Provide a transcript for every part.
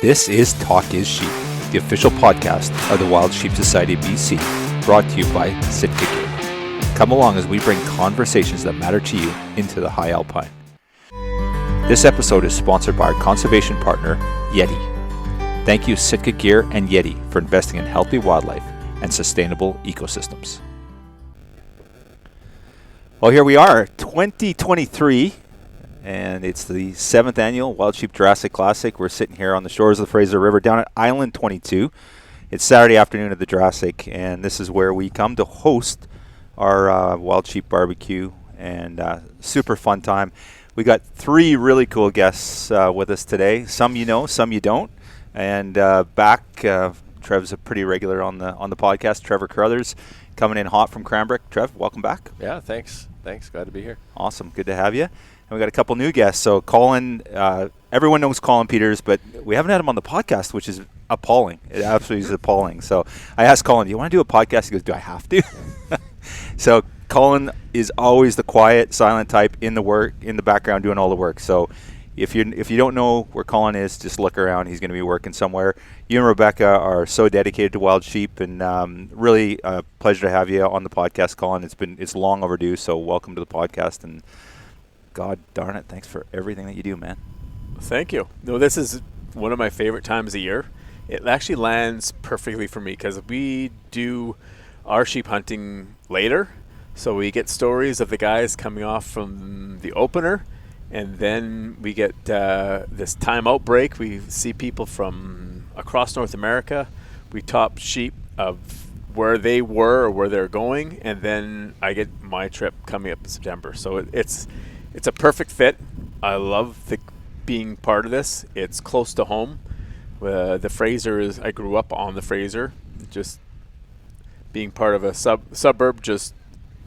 This is Talk is Sheep, the official podcast of the Wild Sheep Society of BC, brought to you by Sitka Gear. Come along as we bring conversations that matter to you into the high alpine. This episode is sponsored by our conservation partner, Yeti. Thank you Sitka Gear and Yeti for investing in healthy wildlife and sustainable ecosystems. Well, here we are, 2023. And it's the 7th annual Wild Sheep Jurassic Classic. We're sitting here on the shores of the Fraser River down at Island 22. It's Saturday afternoon at the Jurassic, and this is where we come to host our Wild Sheep barbecue, and super fun time. We got 3 really cool guests with us today. Some you know, some you don't. And Trev's a pretty regular on the podcast. Trevor Carruthers coming in hot from Cranbrook. Trev, welcome back. Yeah, thanks. Glad to be here. Awesome. Good to have you. And we got a couple new guests. So Colin, everyone knows Colin Peters, but we haven't had him on the podcast, which is appalling. It absolutely is appalling. So I asked Colin, do you want to do a podcast? He goes, do I have to? So Colin is always the quiet, silent type in the background doing all the work. So if you don't know where Colin is, just look around. He's going to be working somewhere. You and Rebecca are so dedicated to Wild Sheep, and really a pleasure to have you on the podcast, Colin. It's long overdue, so welcome to the podcast, and God darn it, thanks for everything that you do, man. Thank you. No, this is one of my favorite times of year. It actually lands perfectly for me because we do our sheep hunting later. So we get stories of the guys coming off from the opener, and then we get this timeout break. We see people from across North America. We top sheep of where they were or where they're going, and then I get my trip coming up in September. So it's a perfect fit. I love being part of this. It's close to home. The Fraser I grew up on the Fraser, just being part of a suburb just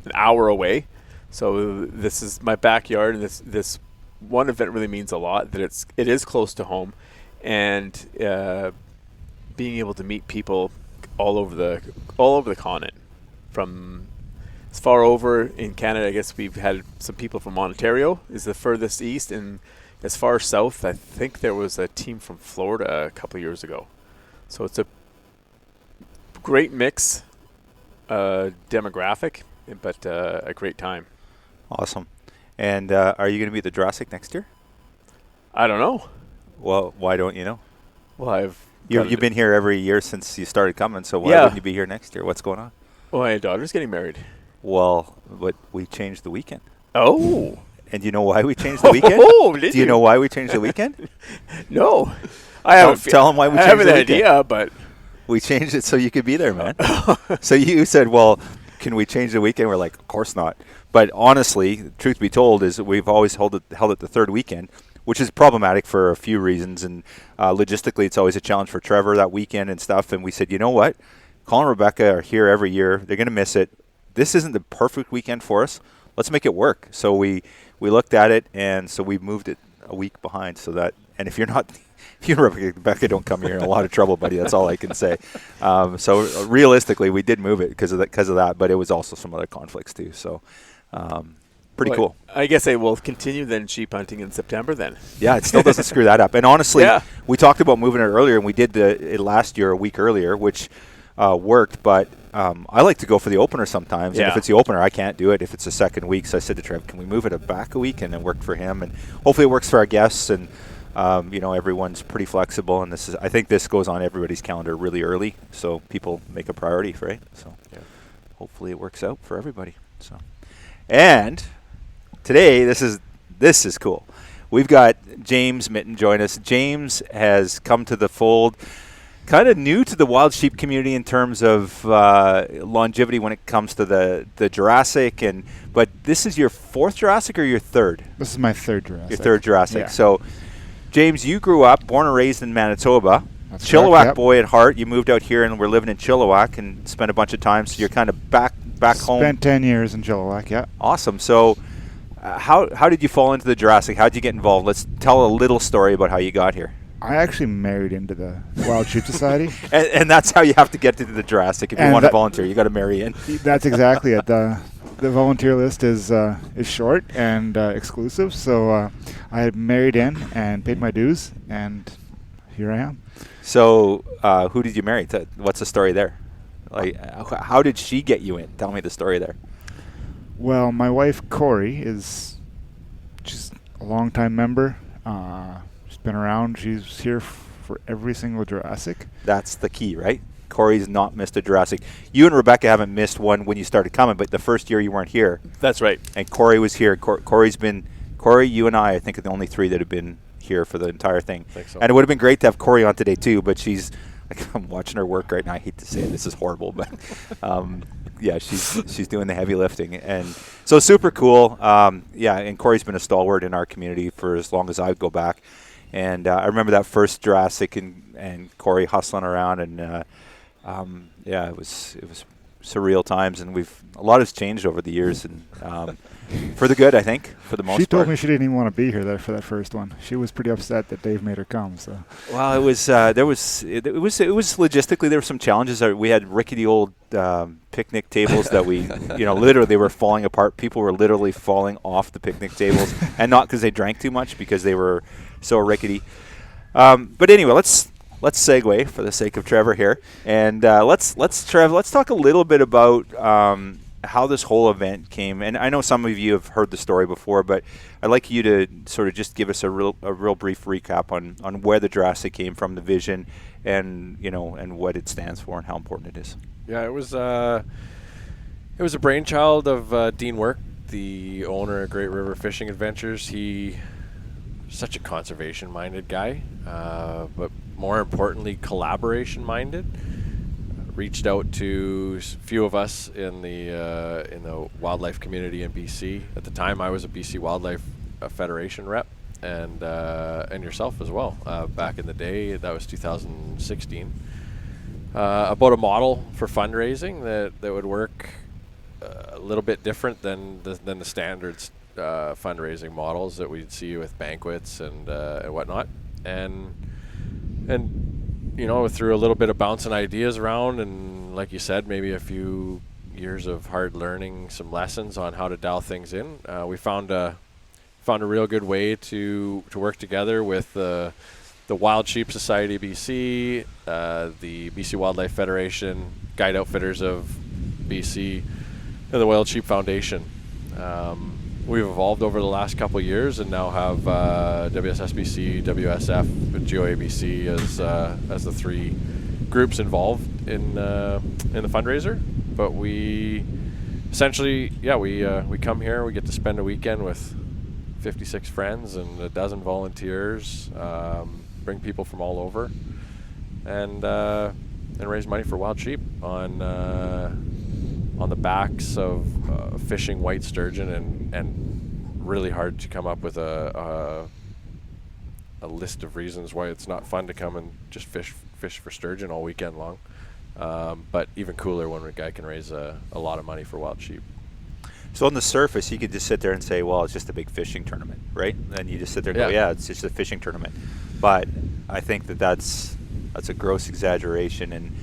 an hour away. So this is my backyard, and this one event really means a lot, that it is close to home, and being able to meet people all over the continent. From as far over in Canada, I guess we've had some people from Ontario is the furthest east, and as far south, I think there was a team from Florida a couple of years ago. So it's a great mix, demographic, but a great time. Awesome. And are you going to be at the Jurassic next year? I don't know. Well, why don't you know? Well, you've been here every year since you started coming, so why wouldn't you be here next year? What's going on? Well, my daughter's getting married. Well, but we changed the weekend. Oh. And do you know why we changed the weekend? Do you know why we changed the weekend? No. Tell them why we changed the weekend. I have an idea, but we changed it so you could be there, man. So you said, well, can we change the weekend? We're like, of course not. But honestly, truth be told, is we've always held it the third weekend, which is problematic for a few reasons. And logistically, it's always a challenge for Trevor that weekend and stuff. And we said, you know what? Colin and Rebecca are here every year. They're going to miss it. This isn't the perfect weekend for us. Let's make it work. So we looked at it, and so we moved it a week behind. So that, and if you and Rebecca don't come, you're in a lot of trouble, buddy. That's all I can say. So realistically, we did move it because of that, but it was also some other conflicts too. So pretty cool. I guess I will continue then sheep hunting in September then. Yeah, it still doesn't screw that up. And honestly, we talked about moving it earlier, and we did it last year a week earlier, which worked, but I like to go for the opener sometimes. And if it's the opener, I can't do it if it's the second week. So I said to Trev, can we move it back a week? And it worked for him, and hopefully it works for our guests. And everyone's pretty flexible, and I think this goes on everybody's calendar really early, so people make a priority, right? So hopefully it works out for everybody. So, and today this is cool. We've got James Mitton join us. James has come to the fold, kind of new to the wild sheep community in terms of longevity when it comes to the Jurassic, but this is your 4th Jurassic or your 3rd? This is my 3rd Jurassic. Your 3rd Jurassic. Yeah. So, James, you grew up, born and raised in Manitoba. That's Chilliwack correct, yep. boy at heart. You moved out here and we're living in Chilliwack and spent a bunch of time. So you're kind of back home. Spent 10 years in Chilliwack, yeah. Awesome. So how did you fall into the Jurassic? How did you get involved? Let's tell a little story about how you got here. I actually married into the Wild Sheep Society. and that's how you have to get to the Jurassic. If you want to volunteer, you got to marry in. That's exactly it. The volunteer list is short and exclusive, so I had married in and paid my dues, and here I am. So who did you marry? What's the story there? Like, how did she get you in? Tell me the story there. Well, my wife, Corey, is just a longtime member. She's been around. She's here for every single Jurassic. That's the key, right? Corey's not missed a Jurassic. You and Rebecca haven't missed one when you started coming, but the first year you weren't here. That's right. And Corey was here. Corey, you and I think, are the only three that have been here for the entire thing. I think so. And it would have been great to have Corey on today too, but I'm watching her work right now. I hate to say it, this is horrible, but yeah, she's doing the heavy lifting, and so super cool. And Corey's been a stalwart in our community for as long as I go back, and I remember that first Jurassic and Corey hustling around, and it was surreal times, and a lot has changed over the years, and for the good, I think, for the most part. She told me she didn't even want to be here for that first one. She was pretty upset that Dave made her come. So. Well, it was logistically there were some challenges. We had rickety old picnic tables that we, literally they were falling apart. People were literally falling off the picnic tables, and not because they drank too much, because they were so rickety. But anyway, let's segue for the sake of Trevor here, and let's talk a little bit about how this whole event came. And I know some of you have heard the story before, but I'd like you to sort of just give us a real brief recap on where the Jurassic came from, the vision, and and what it stands for and how important it is. Yeah, it was a brainchild of Dean Work, the owner of Great River Fishing Adventures. He such a conservation-minded guy, but more importantly, collaboration-minded. Reached out to a few of us in the wildlife community in BC. At the time, I was a BC Wildlife Federation rep, and yourself as well. Back in the day, that was 2016. About a model for fundraising that would work a little bit different than the standards fundraising models that we'd see with banquets and whatnot, and through a little bit of bouncing ideas around, and like you said, maybe a few years of hard learning, some lessons on how to dial things in, we found a real good way to work together with the Wild Sheep Society BC, the BC Wildlife Federation, Guide Outfitters of BC, and the Wild Sheep Foundation. We've evolved over the last couple of years, and now have WSSBC, WSF, and GOABC as the three groups involved in the fundraiser. But we essentially, we come here, we get to spend a weekend with 56 friends and a dozen volunteers, bring people from all over, and raise money for wild sheep on the backs of fishing white sturgeon, and really hard to come up with a list of reasons why it's not fun to come and just fish for sturgeon all weekend long. But even cooler when a guy can raise a lot of money for wild sheep. So on the surface, you could just sit there and say, well, it's just a big fishing tournament, right? And you just sit there and go, yeah, it's just a fishing tournament. But I think that's a gross exaggeration, and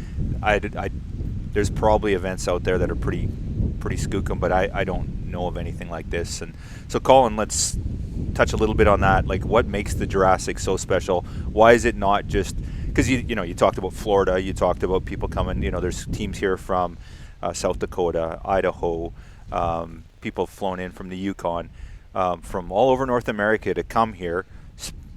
there's probably events out there that are pretty skookum, but I don't know of anything like this. And so, Colin, let's touch a little bit on that. Like, what makes the Jurassic so special? Why is it not just because you talked about Florida, you talked about people coming. There's teams here from South Dakota, Idaho. People have flown in from the Yukon, from all over North America to come here,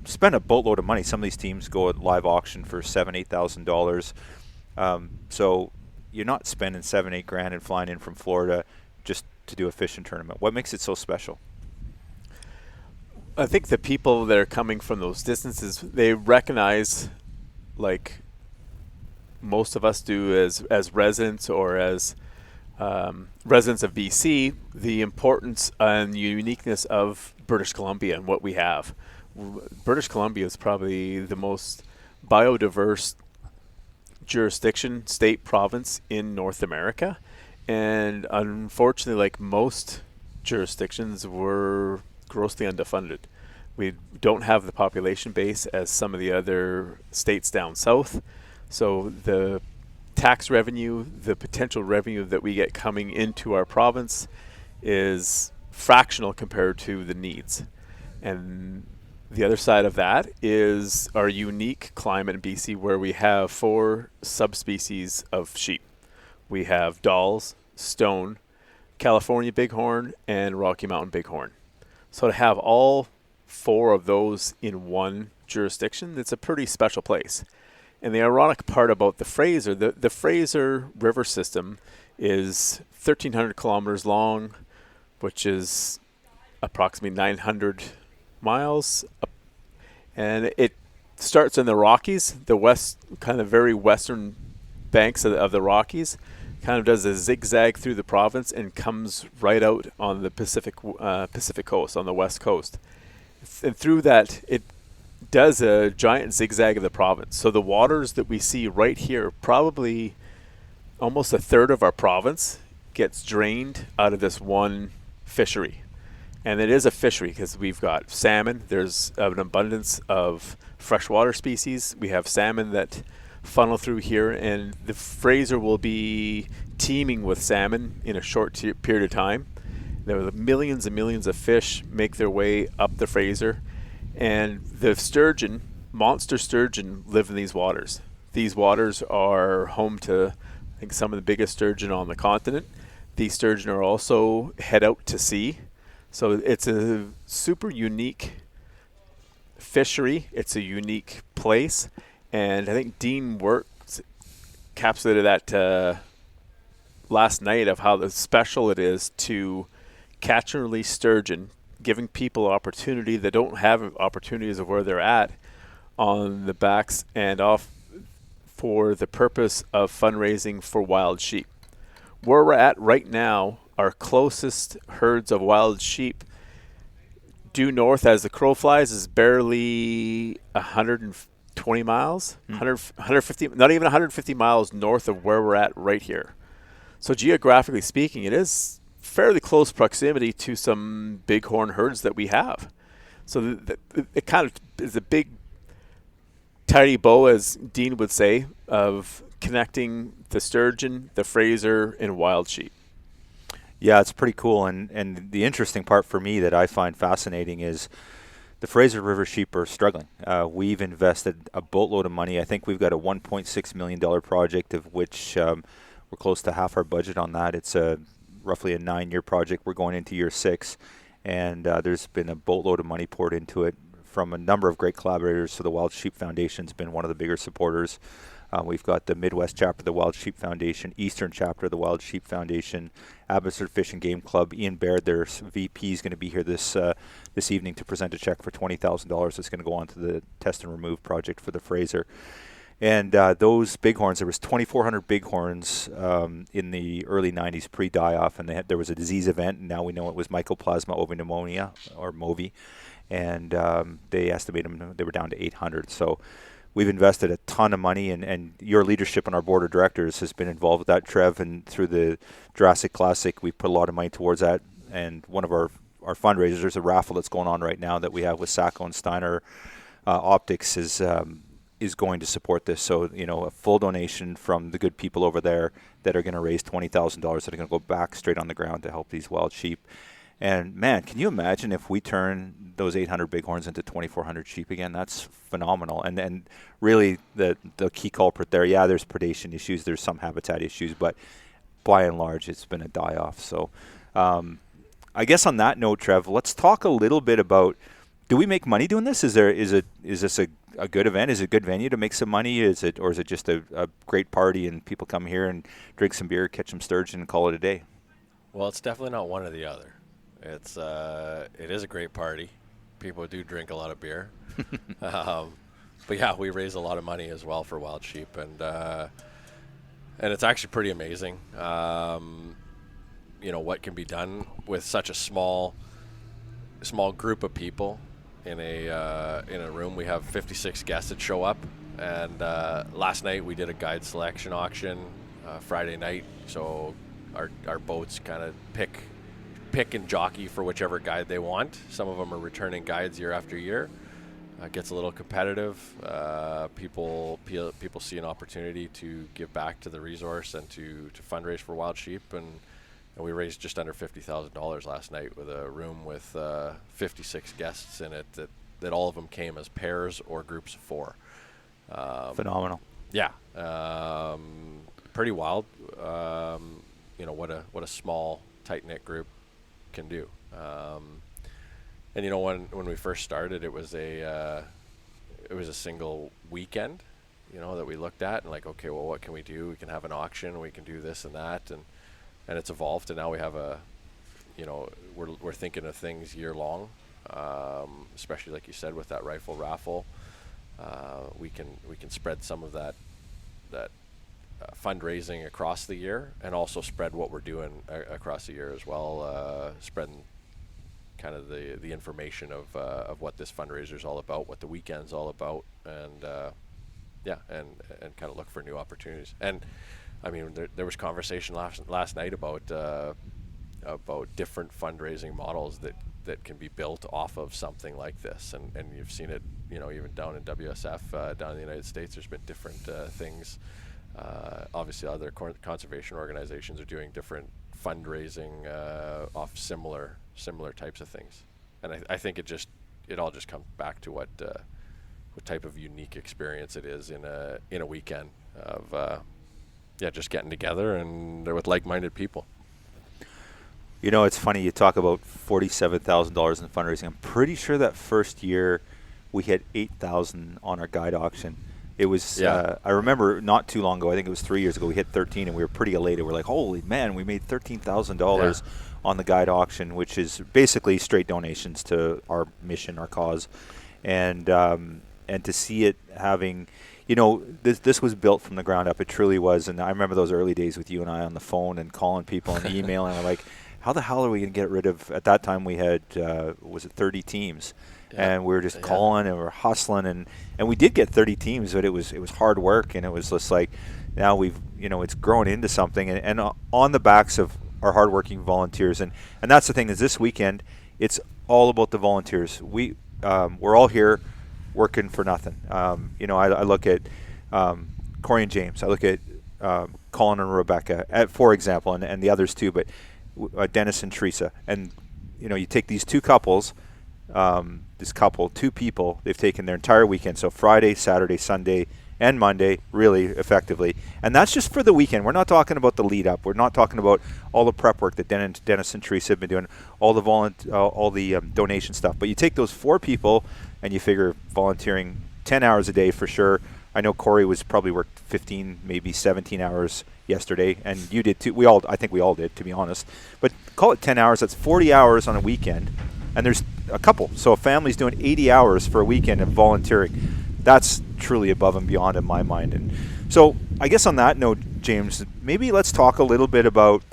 spend a boatload of money. Some of these teams go at live auction for $7,000-8,000. So you're not spending $7-8 grand and flying in from Florida just to do a fishing tournament. What makes it so special? I think the people that are coming from those distances, they recognize, like most of us do as residents or as residents of BC, the importance and uniqueness of British Columbia and what we have. British Columbia is probably the most biodiverse jurisdiction, state, province in North America. And unfortunately, like most jurisdictions, we're grossly underfunded. We don't have the population base as some of the other states down south. So the tax revenue, the potential revenue that we get coming into our province is fractional compared to the needs. And The other side of that is our unique climate in BC, where we have 4 subspecies of sheep. We have Dall's, Stone, California Bighorn, and Rocky Mountain Bighorn. So to have all 4 of those in one jurisdiction, it's a pretty special place. And the ironic part about the Fraser, the Fraser River system is 1,300 kilometers long, which is approximately 900 miles, and it starts in the Rockies, the west, kind of very western banks of the Rockies, kind of does a zigzag through the province and comes right out on the Pacific coast, on the west coast. And through that, it does a giant zigzag of the province. So the waters that we see right here, probably almost a third of our province gets drained out of this one fishery. And it is a fishery because we've got salmon. There's an abundance of freshwater species. We have salmon that funnel through here, and the Fraser will be teeming with salmon in a short period of time. There are millions and millions of fish make their way up the Fraser, and the sturgeon, monster sturgeon, live in these waters. These waters are home to, I think, some of the biggest sturgeon on the continent. These sturgeon are also head out to sea. So it's a super unique fishery. It's a unique place. And I think Dean Works encapsulated that last night of how special it is to catch and release sturgeon, giving people opportunity that don't have opportunities of where they're at on the backs and off for the purpose of fundraising for wild sheep. Where we're at right now, our closest herds of wild sheep due north as the crow flies is barely 120 miles, 150, not even 150 miles north of where we're at right here. So geographically speaking, it is fairly close proximity to some bighorn herds that we have. So it kind of is a big, tidy bow, as Dean would say, of connecting the sturgeon, the Fraser, and wild sheep. Yeah, it's pretty cool. And the interesting part for me that I find fascinating is the Fraser River sheep are struggling. We've invested a boatload of money. I think we've got a $1.6 million project, of which we're close to half our budget on that. It's roughly a 9-year project. We're going into year 6. And there's been a boatload of money poured into it from a number of great collaborators. So the Wild Sheep Foundation's been one of the bigger supporters. We've got the Midwest chapter of the Wild Sheep Foundation, Eastern chapter of the Wild Sheep Foundation, Abbotsford Fish and Game Club. Ian Baird, their VP, is going to be here this evening to present a check for $20,000 that's going to go on to the Test and Remove project for the Fraser. And those bighorns, there was 2,400 bighorns in the early 90s pre-die-off, and there was a disease event, and now we know it was Mycoplasma pneumonia, or MOVI, and they estimated them, they were down to 800. So we've invested a ton of money, and your leadership on our board of directors has been involved with that, Trev, and through the Jurassic Classic, we put a lot of money towards that. And one of our fundraisers, there's a raffle that's going on right now that we have with Sacco and Steiner Optics is going to support this. So, a full donation from the good people over there that are going to raise $20,000 that are going to go back straight on the ground to help these wild sheep. And man, can you imagine if we turn those 800 bighorns into 2,400 sheep again? That's phenomenal. And really the key culprit there, yeah, there's predation issues, there's some habitat issues, but by and large, it's been a die-off. So I guess on that note, Trev, let's talk a little bit about, do we make money doing this? Is this a good event? Is it a good venue to make some money? Is it just a great party and people come here and drink some beer, catch some sturgeon, and call it a day? Well, it's definitely not one or the other. It is a great party. People do drink a lot of beer. But yeah, we raise a lot of money as well for wild sheep, and it's actually pretty amazing. What can be done with such a small group of people in a room. We have 56 guests that show up, and last night we did a guide selection auction Friday night. So our boats kind of pick and jockey for whichever guide they want. Some of them are returning guides year after year. It gets a little competitive. People see an opportunity to give back to the resource and to fundraise for wild sheep, and we raised just under $50,000 last night with a room with 56 guests in it that that all of them came as pairs or groups of 4. Phenomenal. Yeah, pretty wild. What a small, tight-knit group can do. And when we first started, it was a single weekend, that we looked at and like, okay, well, what can we do? We can have an auction, we can do this and that, and it's evolved, and now we have we're thinking of things year long, especially like you said with that rifle raffle. We can spread some of that fundraising across the year, and also spread what we're doing across the year as well, spreading kind of the information of what this fundraiser is all about, what the weekend's all about, and and kind of look for new opportunities. And I mean, there was conversation last night about different fundraising models that can be built off of something like this, and you've seen it, even down in WSF, down in the United States. There's been different things. Obviously, other conservation organizations are doing different fundraising off similar types of things, and I think it all just comes back to what type of unique experience it is in a weekend of just getting together and they're with like-minded people. It's funny you talk about $47,000 in fundraising. I'm pretty sure that first year we hit $8,000 on our guide auction. It was, I remember not too long ago, I think it was 3 years ago, we hit 13 and we were pretty elated. We're like, holy man, we made $13,000 on the guide auction, which is basically straight donations to our mission, our cause. And to see it having, this was built from the ground up. It truly was. And I remember those early days with you and I on the phone and calling people and emailing. I'm like, how the hell are we going to get rid of, at that time we had, 30 teams. And we were just calling and we were hustling, and we did get 30 teams, but it was hard work, and it was just like, now we've, it's grown into something, and on the backs of our hardworking volunteers, and that's the thing, is this weekend, it's all about the volunteers. We're all here working for nothing. I look at Corey and James, I look at Colin and Rebecca, for example, and the others too, but Dennis and Teresa, and you take these two couples. Two people, they've taken their entire weekend, so Friday, Saturday, Sunday, and Monday, really effectively. And that's just for the weekend. We're not talking about the lead up. We're not talking about all the prep work that Dennis and Teresa have been doing, all the donation stuff. But you take those 4 people and you figure volunteering 10 hours a day for sure. I know Corey was probably worked 15, maybe 17 hours yesterday, and you did too. I think we all did, to be honest. But call it 10 hours. That's 40 hours on a weekend. And there's a couple. So a family's doing 80 hours for a weekend of volunteering. That's truly above and beyond in my mind. And so I guess on that note, James, maybe let's talk a little bit about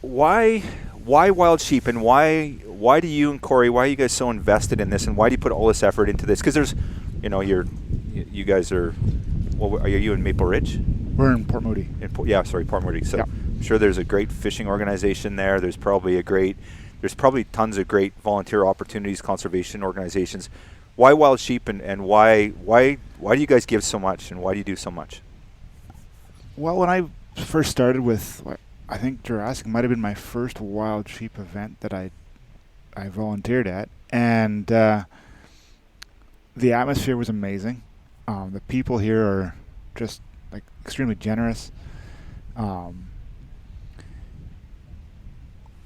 why Wild Sheep, and why do you and Corey, why are you guys so invested in this, and why do you put all this effort into this? Because there's, you guys are, are you in Maple Ridge? We're in Port Moody. Port Moody. So I'm sure there's a great fishing organization there. There's probably tons of great volunteer opportunities, conservation organizations. Why Wild Sheep, and why do you guys give so much, and why do you do so much? Well, when I first started with, I think Jurassic might have been my first Wild Sheep event that I volunteered at, and the atmosphere was amazing. The people here are just extremely generous.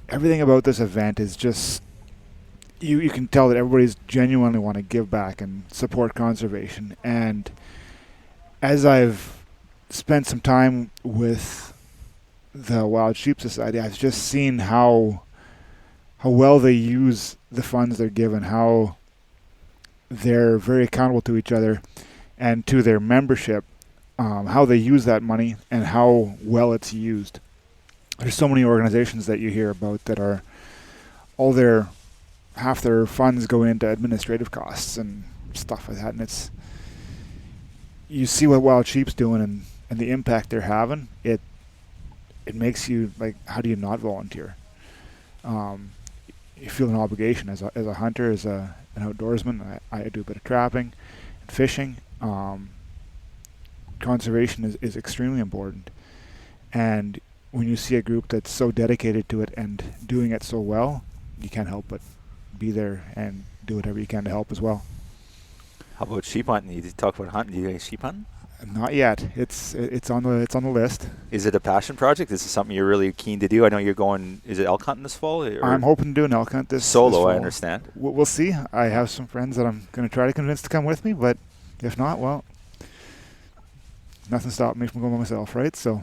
Everything about this event is just, you can tell that everybody's genuinely want to give back and support conservation. And as I've spent some time with the Wild Sheep Society, I've just seen how well they use the funds they're given, how they're very accountable to each other and to their membership, how they use that money and how well it's used. There's so many organizations that you hear about that are half their funds go into administrative costs and stuff like that, and you see what Wild Sheep's doing and the impact they're having. It makes you how do you not volunteer? You feel an obligation as a hunter, as an outdoorsman. I do a bit of trapping and fishing. Conservation is extremely important, and when you see a group that's so dedicated to it and doing it so well, you can't help but be there and do whatever you can to help as well. How about sheep hunting? You talk about hunting. Do you guys sheep hunting? Not yet. It's on the list. Is it a passion project? Is it something you're really keen to do? I know you're going. Is it elk hunting this fall? I'm hoping to do an elk hunt this solo. This fall. I understand. We'll see. I have some friends that I'm going to try to convince to come with me, but if not, well, nothing stopped me from going by myself, right? So.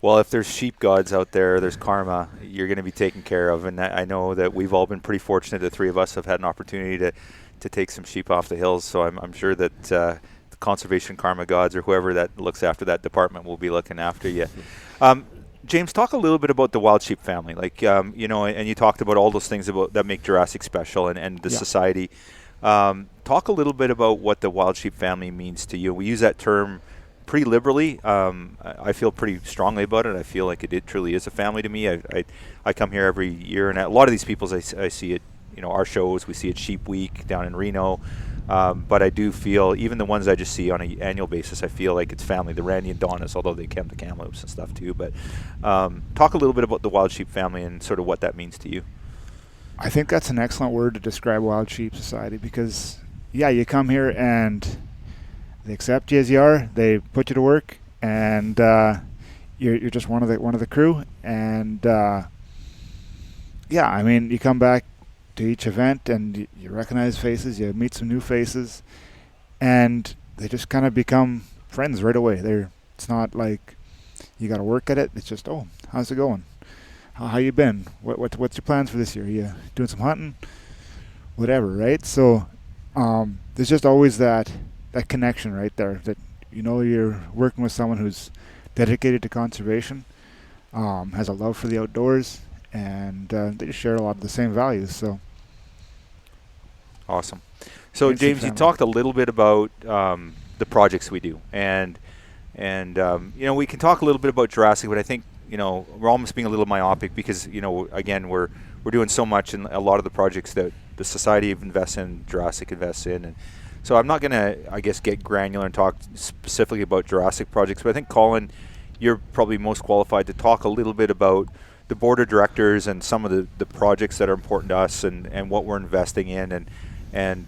Well, if there's sheep gods out there, there's karma you're going to be taken care of, and I know that we've all been pretty fortunate. The three of us have had an opportunity to take some sheep off the hills, so I'm sure that the conservation karma gods or whoever that looks after that department will be looking after you. James, talk a little bit about the Wild Sheep family, and you talked about all those things about that make Jurassic special and the society. Talk a little bit about what the Wild Sheep family means to you. We use that term pretty liberally. I feel pretty strongly about it. I feel like it truly is a family to me. I come here every year, and a lot of these people's I see it. Our shows, we see it Sheep Week down in Reno. But I do feel, even the ones I just see on an annual basis, I feel like it's family. The Randy and Donis, although they come to Kamloops and stuff too. But talk a little bit about the Wild Sheep family and sort of what that means to you. I think that's an excellent word to describe Wild Sheep Society because, you come here and they accept you as you are. They put you to work, and you're just one of the crew. And you come back to each event and you recognize faces, you meet some new faces, and they just kind of become friends right away. It's not like you got to work at it. It's just, oh, how's it going? How you been? What's your plans for this year? Are you doing some hunting? Whatever, right? So there's just always that connection right there that you're working with someone who's dedicated to conservation, has a love for the outdoors, and they just share a lot of the same values. So awesome. So James, you talked a little bit about the projects we do, and we can talk a little bit about Jurassic, but I think we're almost being a little myopic because again we're doing so much in a lot of the projects that the society invests in, Jurassic invests in, and so I'm not going to, I guess, get granular and talk specifically about Jurassic projects, but I think Colin, you're probably most qualified to talk a little bit about the board of directors and some of the projects that are important to us and what we're investing in and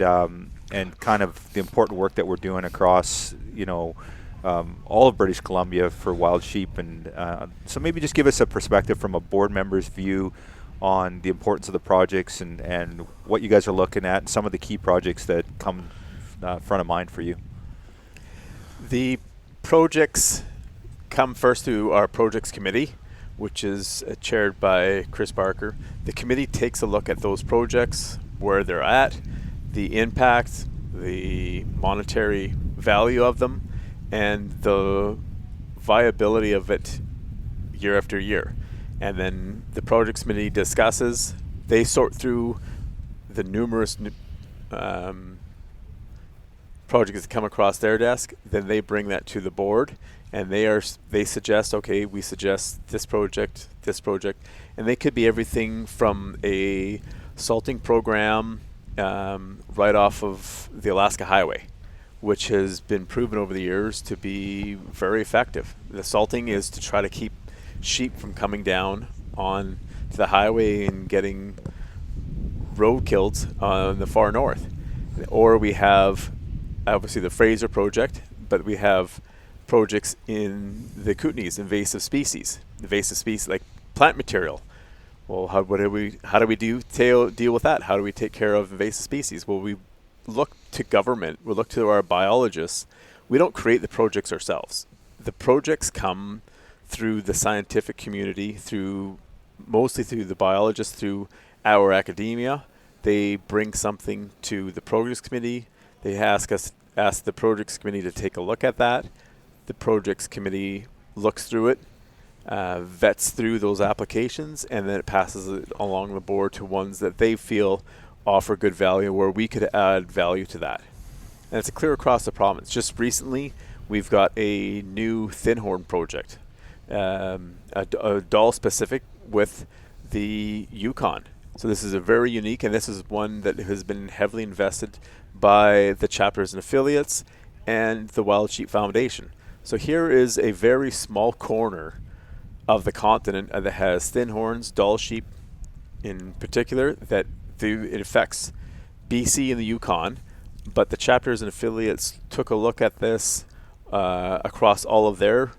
kind of the important work that we're doing across all of British Columbia for wild sheep. And so maybe just give us a perspective from a board member's view on the importance of the projects and what you guys are looking at and some of the key projects that come front of mind for you. The projects come first to our projects committee, which is chaired by Chris Barker. The committee takes a look at those projects, where they're at, the impact, the monetary value of them, and the viability of it year after year. And then the projects committee discusses, they sort through the numerous projects that come across their desk, then they bring that to the board, and they suggest, okay, we suggest this project, and they could be everything from a salting program right off of the Alaska Highway, which has been proven over the years to be very effective. The salting is to try to keep sheep from coming down on to the highway and getting road killed on the far north. Or we have obviously the Fraser project, but we have projects in the Kootenays, invasive species like plant material. Well, how do we deal with that? How do we take care of invasive species? Well, we look to government, we look to our biologists. We don't create the projects ourselves. The projects come through the scientific community, mostly through the biologists, through our academia. They bring something to the projects committee. They ask the projects committee to take a look at that. The projects committee looks through it, vets through those applications, and then it passes it along the board to ones that they feel offer good value, where we could add value to that. And it's clear across the province. Just recently, we've got a new thin-horn project, a doll specific with the Yukon. So this is a very unique, and this is one that has been heavily invested by the chapters and affiliates and the Wild Sheep Foundation. So here is a very small corner of the continent that has thin horns, doll sheep in particular, that it affects BC and the Yukon, but the chapters and affiliates took a look at this across all of their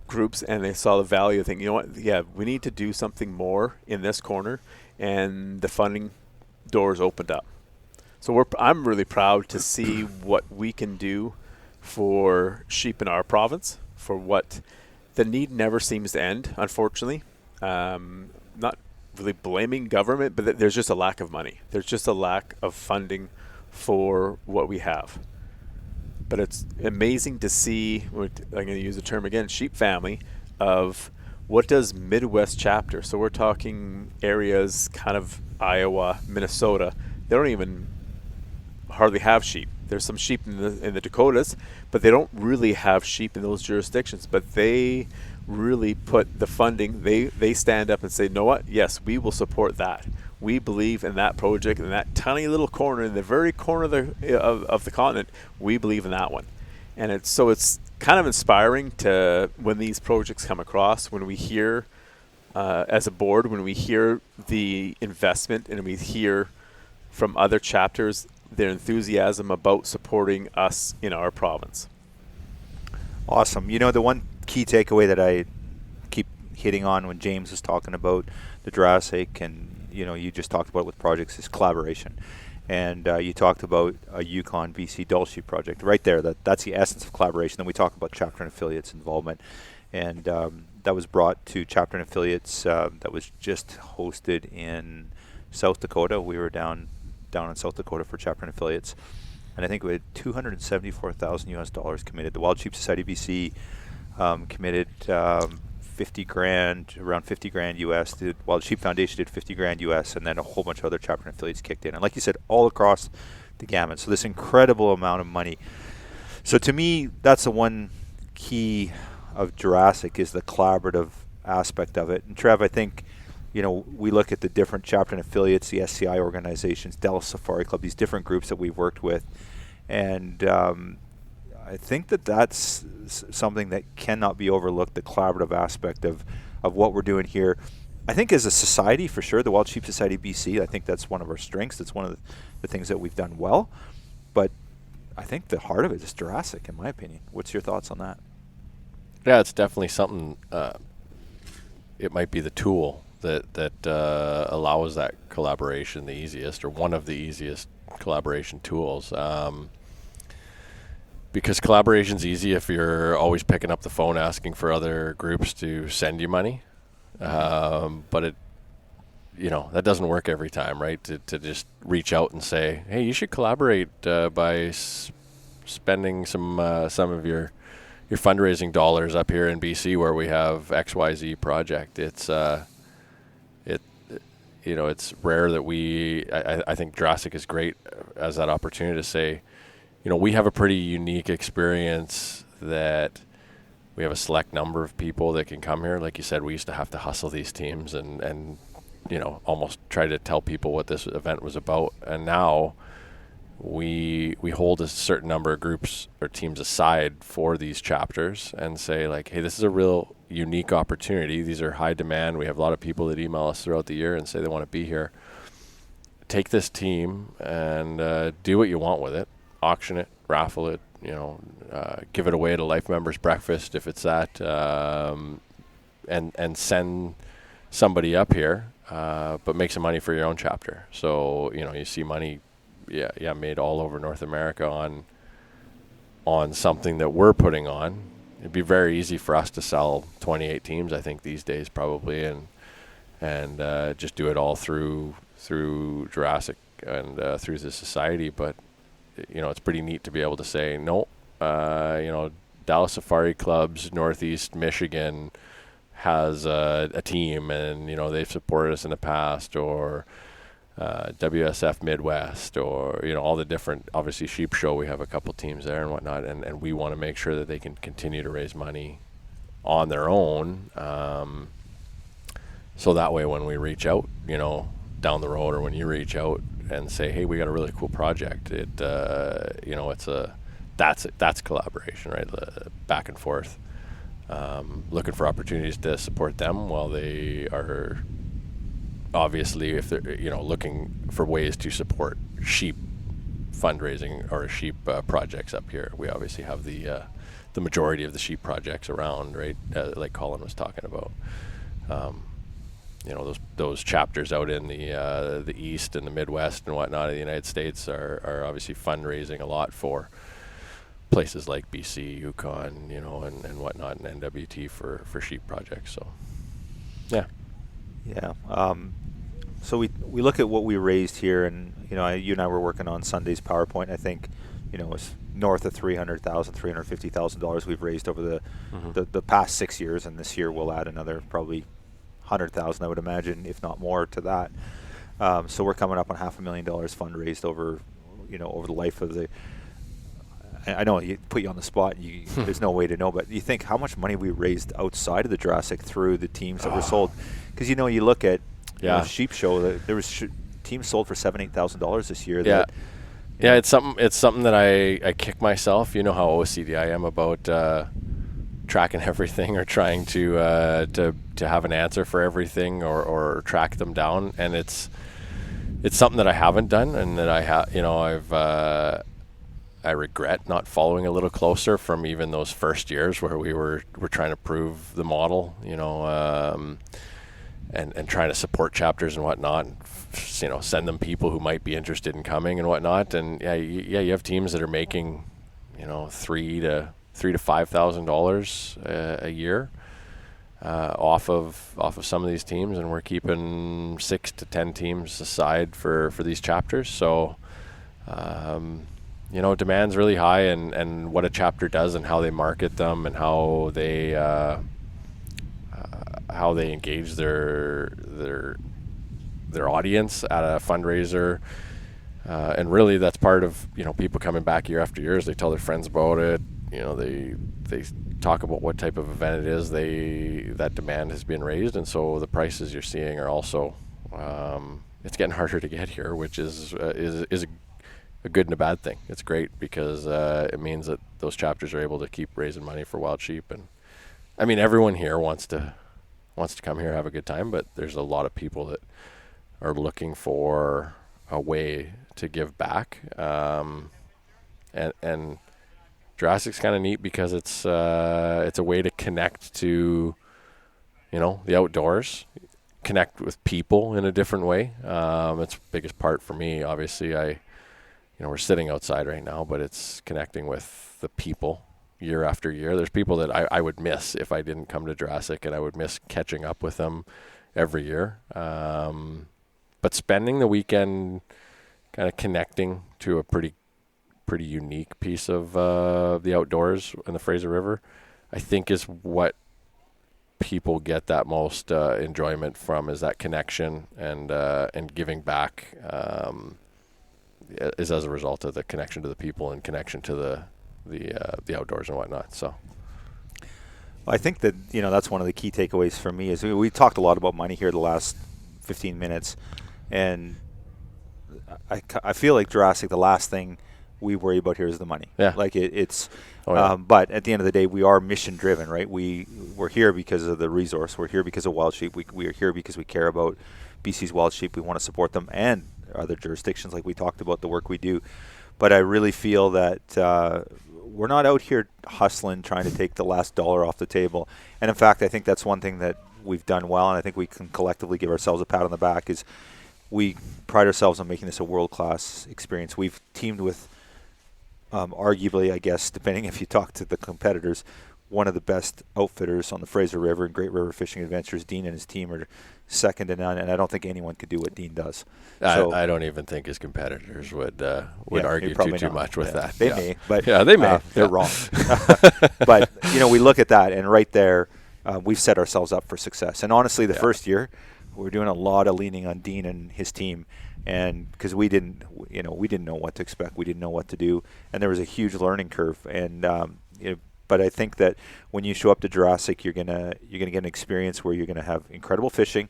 groups, and they saw the value of thinking, you know what, yeah, we need to do something more in this corner, and the funding doors opened up. So I'm really proud to see what we can do for sheep in our province, for what the need never seems to end, unfortunately. Not really blaming government, but there's just a lack of money. There's just a lack of funding for what we have. But it's amazing to see, I'm going to use the term again, sheep family, of what does Midwest chapter, so we're talking areas kind of Iowa, Minnesota, they don't even hardly have sheep. There's some sheep in the Dakotas, but they don't really have sheep in those jurisdictions. But they really put the funding, they stand up and say, you know what, yes, we will support that. We believe in that project, in that tiny little corner, in the very corner of the continent, we believe in that one. And it's kind of inspiring to, when these projects come across, when we hear, as a board, when we hear the investment and we hear from other chapters their enthusiasm about supporting us in our province. Awesome. You know, the one key takeaway that I keep hitting on when James is talking about the Jurassic, and you know, you just talked about with projects, is collaboration. And you talked about a Yukon BC Dulce project right there. That's the essence of collaboration. Then we talk about chapter and affiliates involvement, and that was brought to chapter and affiliates. That was just hosted in South Dakota. We were down in South Dakota for chapter and affiliates, and I think we had $274,000 committed. The Wild Sheep Society BC committed $50,000, around $50,000 US. The Wild Sheep Foundation did $50,000 US, and then a whole bunch of other chapter and affiliates kicked in. And like you said, all across the gamut. So this incredible amount of money. So to me, that's the one key of Jurassic, is the collaborative aspect of it. And Trev, I think, you know, we look at the different chapter and affiliates, the SCI organizations, Dallas Safari Club, these different groups that we've worked with, and I think that's something that cannot be overlooked, the collaborative aspect of what we're doing here. I think as a society, for sure, the Wild Sheep Society BC, I think that's one of our strengths. That's one of the things that we've done well. But I think the heart of it is Jurassic, in my opinion. What's your thoughts on that? Yeah, it's definitely something. It might be the tool that allows that collaboration the easiest, or one of the easiest collaboration tools. Because collaboration's easy if you're always picking up the phone asking for other groups to send you money. But it, you know, that doesn't work every time, right? To just reach out and say, hey, you should collaborate by spending some of your fundraising dollars up here in BC where we have XYZ project. It's you know, it's rare that I think Jurassic is great as that opportunity to say, you know, we have a pretty unique experience that we have a select number of people that can come here. Like you said, we used to have to hustle these teams and you know, almost try to tell people what this event was about. And now we hold a certain number of groups or teams aside for these chapters and say, like, hey, this is a real unique opportunity. These are high demand. We have a lot of people that email us throughout the year and say they want to be here. Take this team and do what you want with it. Auction it, raffle it, you know, give it away at a Life Members Breakfast if it's that, and send somebody up here, but make some money for your own chapter. So, you know, you see money made all over North America on something that we're putting on. It'd be very easy for us to sell 28 teams, I think, these days probably, and just do it all through Jurassic and through the society. But you know, it's pretty neat to be able to say, no, you know, Dallas Safari Club's Northeast Michigan has a team, and you know, they've supported us in the past, or WSF Midwest, or you know, all the different, obviously Sheep Show, we have a couple teams there and whatnot, and we want to make sure that they can continue to raise money on their own, so that way when we reach out, you know, down the road, or when you reach out and say, hey, we got a really cool project, it you know, that's collaboration, right? Back and forth, looking for opportunities to support them while they are obviously, if they're, you know, looking for ways to support sheep fundraising or sheep projects up here. We obviously have the majority of the sheep projects around, right? Like Colin was talking about. Those chapters out in the East and the Midwest and whatnot of the United States are obviously fundraising a lot for places like BC, Yukon, and whatnot, and NWT for sheep projects. So, yeah. Yeah. So we look at what we raised here, and you and I were working on Sunday's PowerPoint. I think it's north of $350,000 we've raised over the past 6 years, and this year we'll add another probably 100,000, I would imagine, if not more, to that. So we're coming up on $500,000 fundraised over the life of the. I know you put you on the spot. There's no way to know, but you think how much money we raised outside of the Jurassic through the teams that were sold, because you look at Sheep Show, there was teams sold for $7,000-8,000 this year. Yeah, it's something that I kick myself. You know how OCD I am about tracking everything or trying to have an answer for everything or track them down, and it's something that I haven't done, and that I regret not following a little closer from even those first years where we're trying to prove the model, and trying to support chapters and whatnot, send them people who might be interested in coming and whatnot. And you have teams that are making, $3,000 to $5,000 a year off of some of these teams, and we're keeping 6 to 10 teams aside for these chapters. So, demand's really high, and what a chapter does and how they market them and how they engage their audience at a fundraiser, and really that's part of people coming back year after year as they tell their friends about it. They talk about what type of event it is. That demand has been raised, and so the prices you're seeing are also it's getting harder to get here, which is a good and a bad thing. It's great because it means that those chapters are able to keep raising money for wild sheep, and I mean everyone here wants to come here, have a good time, but there's a lot of people that are looking for a way to give back, and Jurassic's kind of neat because it's a way to connect to the outdoors, connect with people in a different way. It's the biggest part for me. Obviously, we're sitting outside right now, but it's connecting with the people year after year. There's people that I would miss if I didn't come to Jurassic, and I would miss catching up with them every year. But spending the weekend kind of connecting to a pretty unique piece of the outdoors in the Fraser River, I think is what people get that most enjoyment from, is that connection and giving back is as a result of the connection to the people and connection to the outdoors and whatnot. So I think that that's one of the key takeaways for me is we talked a lot about money here the last 15 minutes, and I feel like Jurassic, the last thing we worry about here is the money. Yeah. Like it's but at the end of the day, we are mission driven, right? We're here because of the resource. We're here because of wild sheep. We are here because we care about BC's wild sheep. We want to support them and other jurisdictions, like we talked about the work we do. But I really feel that we're not out here hustling, trying to take the last dollar off the table. And in fact, I think that's one thing that we've done well, and I think we can collectively give ourselves a pat on the back, is we pride ourselves on making this a world-class experience. We've teamed with arguably, I guess, depending if you talk to the competitors, one of the best outfitters on the Fraser River and Great River Fishing Adventures. Dean and his team are second to none, and I don't think anyone could do what Dean does. I don't even think his competitors would argue too much with that. They may, but they may. They're wrong. But we look at that, and right there, we've set ourselves up for success. And honestly, the first year, we're doing a lot of leaning on Dean and his team, and because we didn't know what to expect, we didn't know what to do, and there was a huge learning curve. And but I think that when you show up to Jurassic, you're gonna get an experience where you're gonna have incredible fishing.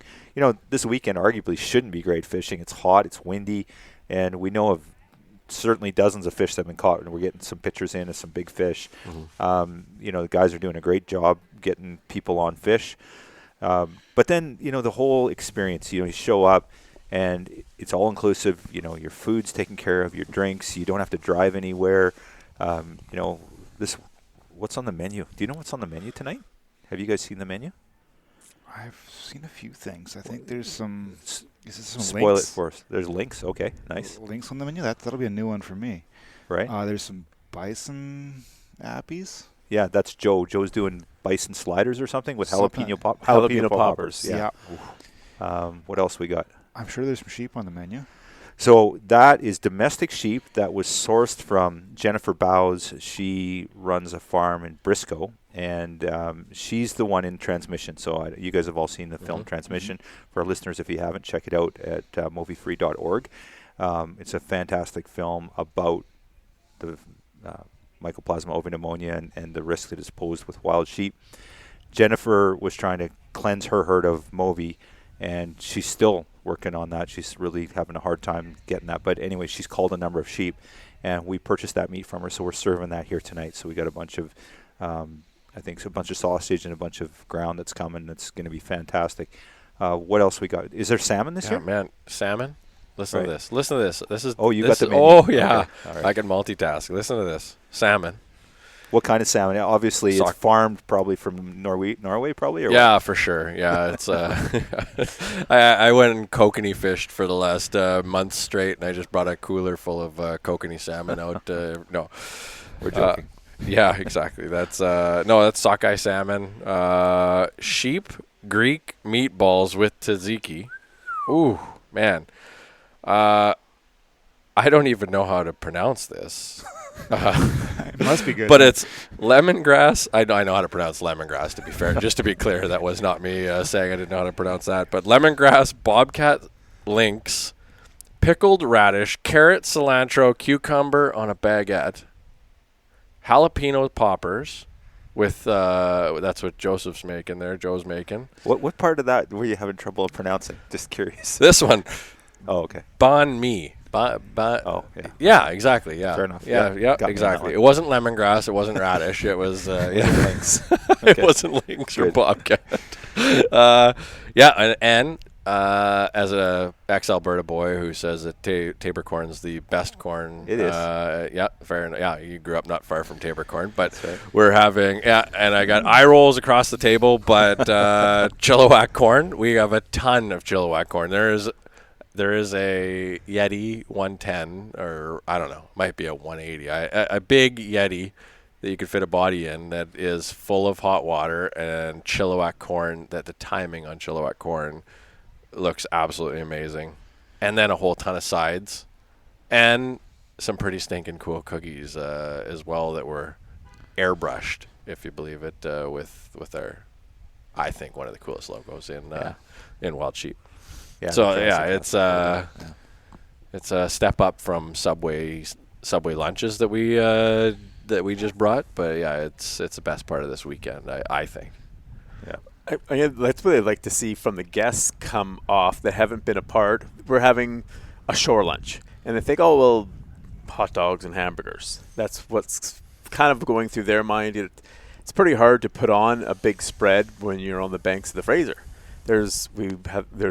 This weekend arguably shouldn't be great fishing. It's hot, it's windy, and we know of certainly dozens of fish that have been caught, and we're getting some pictures in of some big fish. Mm-hmm. The guys are doing a great job getting people on fish. But then the whole experience. You show up, and it's all inclusive. You know, your food's taken care of, your drinks. You don't have to drive anywhere. You know, what's on the menu? Do you know what's on the menu tonight? Have you guys seen the menu? I've seen a few things. I think there's some. Is this some Spoil links? it for us. There's links. Okay, nice. Links on the menu. That'll be a new one for me. Right. There's some bison appies. Yeah, that's Joe. Joe's doing bison sliders or something with Something. jalapeno poppers. Yeah. What else we got? I'm sure there's some sheep on the menu. So that is domestic sheep that was sourced from Jennifer Bowes. She runs a farm in Briscoe, and she's the one in Transmission. So you guys have all seen the film Transmission. For our listeners, if you haven't, check it out at moviefree.org. It's a fantastic film about the Mycoplasma ovi pneumonia and the risk that is posed with wild sheep. Jennifer was trying to cleanse her herd of Movi, and she's still working on that. She's really having a hard time getting that. But anyway, she's culled a number of sheep, and we purchased that meat from her, so we're serving that here tonight. So we got a bunch of, I think, a bunch of sausage and a bunch of ground that's coming. That's going to be fantastic. What else we got? Is there salmon this year? Man, salmon. Listen to this. Listen to this. This is. Oh, you got the menu. Oh, yeah. Okay. Right. I can multitask. Listen to this. Salmon. What kind of salmon? Obviously, it's farmed probably from Norway probably? Or yeah, what? for sure. Yeah, it's. I went and kokanee fished for the last month straight, and I just brought a cooler full of kokanee salmon out. No. We're joking. Yeah, exactly. That's that's sockeye salmon. Sheep Greek meatballs with tzatziki. Ooh, man. I don't even know how to pronounce this. It must be good. But it's lemongrass. I know how to pronounce lemongrass, to be fair. Just to be clear, that was not me saying I didn't know how to pronounce that. But lemongrass, bobcat links, pickled radish, carrot, cilantro, cucumber on a baguette, jalapeno poppers with, that's what Joseph's making there, Joe's making. What part of that were you having trouble pronouncing? Just curious. This one. Oh, okay. Banh mi. Oh, yeah. Yeah, exactly. Yeah. Fair enough. Yeah, exactly. It wasn't lemongrass. It wasn't radish. It was links. It wasn't links or bobcat. And as a ex-Alberta boy who says that Tabor corn's the best corn. It is. Yeah, fair enough. Yeah, you grew up not far from Tabor corn, but right. We're having and I got eye rolls across the table. But Chilliwack corn, we have a ton of Chilliwack corn. There is a Yeti 110, or I don't know, might be a 180. A big Yeti that you could fit a body in that is full of hot water and Chilliwack corn. That the timing on Chilliwack corn looks absolutely amazing, and then a whole ton of sides, and some pretty stinking cool cookies as well that were airbrushed, if you believe it, with our, I think, one of the coolest logos in Wild Sheep. Yeah, so it's a step up from Subway lunches that we just brought, but yeah, it's the best part of this weekend, I think. Yeah, that's what I'd like to see from the guests come off that haven't been a part. We're having a shore lunch, and they think, oh well, hot dogs and hamburgers. That's what's kind of going through their mind. It's pretty hard to put on a big spread when you're on the banks of the Fraser. There's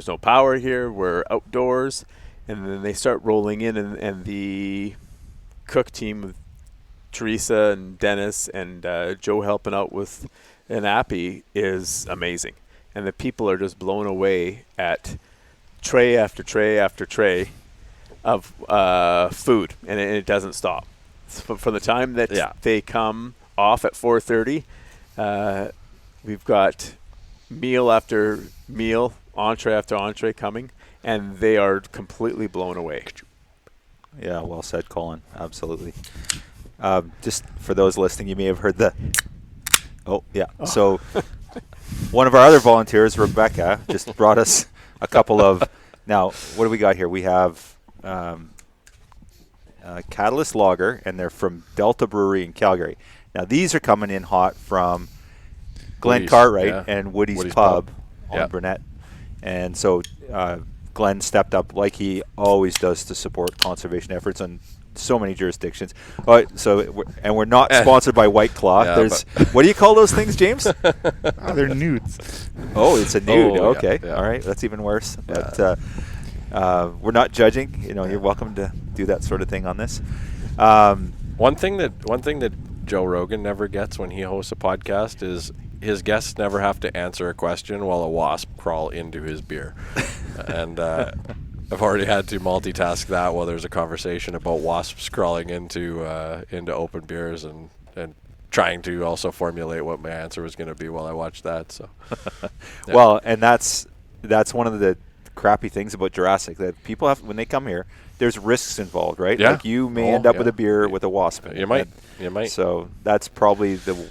no power here. We're outdoors, and then they start rolling in, and the cook team with Teresa and Dennis and Joe helping out with an appy is amazing, and the people are just blown away at tray after tray after tray of food, and it doesn't stop. From the time that they come off at 4:30, we've got meal after meal, entree after entree coming, and they are completely blown away. Yeah, well said, Colin. Absolutely. Just for those listening, you may have heard the... Oh, yeah. Oh. So one of our other volunteers, Rebecca, just brought us a couple of... Now, what do we got here? We have Catalyst Lager, and they're from Delta Brewery in Calgary. Now, these are coming in hot from Glenn Cartwright and Woody's Pub on Burnett. And so Glenn stepped up like he always does to support conservation efforts on so many jurisdictions. We're not sponsored by White Claw. What do you call those things, James? They're nudes. Oh, it's a nude. Okay. Yeah. All right. That's even worse. But We're not judging. You're welcome to do that sort of thing on this. One thing that Joe Rogan never gets when he hosts a podcast is his guests never have to answer a question while a wasp crawl into his beer. And I've already had to multitask that while there's a conversation about wasps crawling into open beers and trying to also formulate what my answer was going to be while I watched that. So, yeah. Well, and that's one of the crappy things about Jurassic, that people have, when they come here, there's risks involved, right? Yeah. Like you may end up with a beer with a wasp. You might. So that's probably the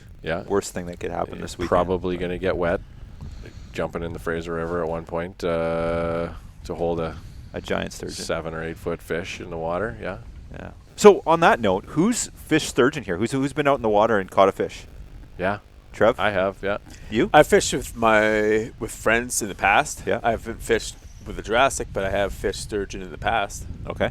worst thing that could happen this weekend. Probably going to get wet, jumping in the Fraser River at one point to hold a giant sturgeon, 7 or 8 foot fish in the water. Yeah. So on that note, who's fished sturgeon here? Who's been out in the water and caught a fish? Yeah. Trev? I have, yeah. You? I've fished with friends in the past. Yeah. I haven't fished with the Jurassic, but I have fished sturgeon in the past. Okay.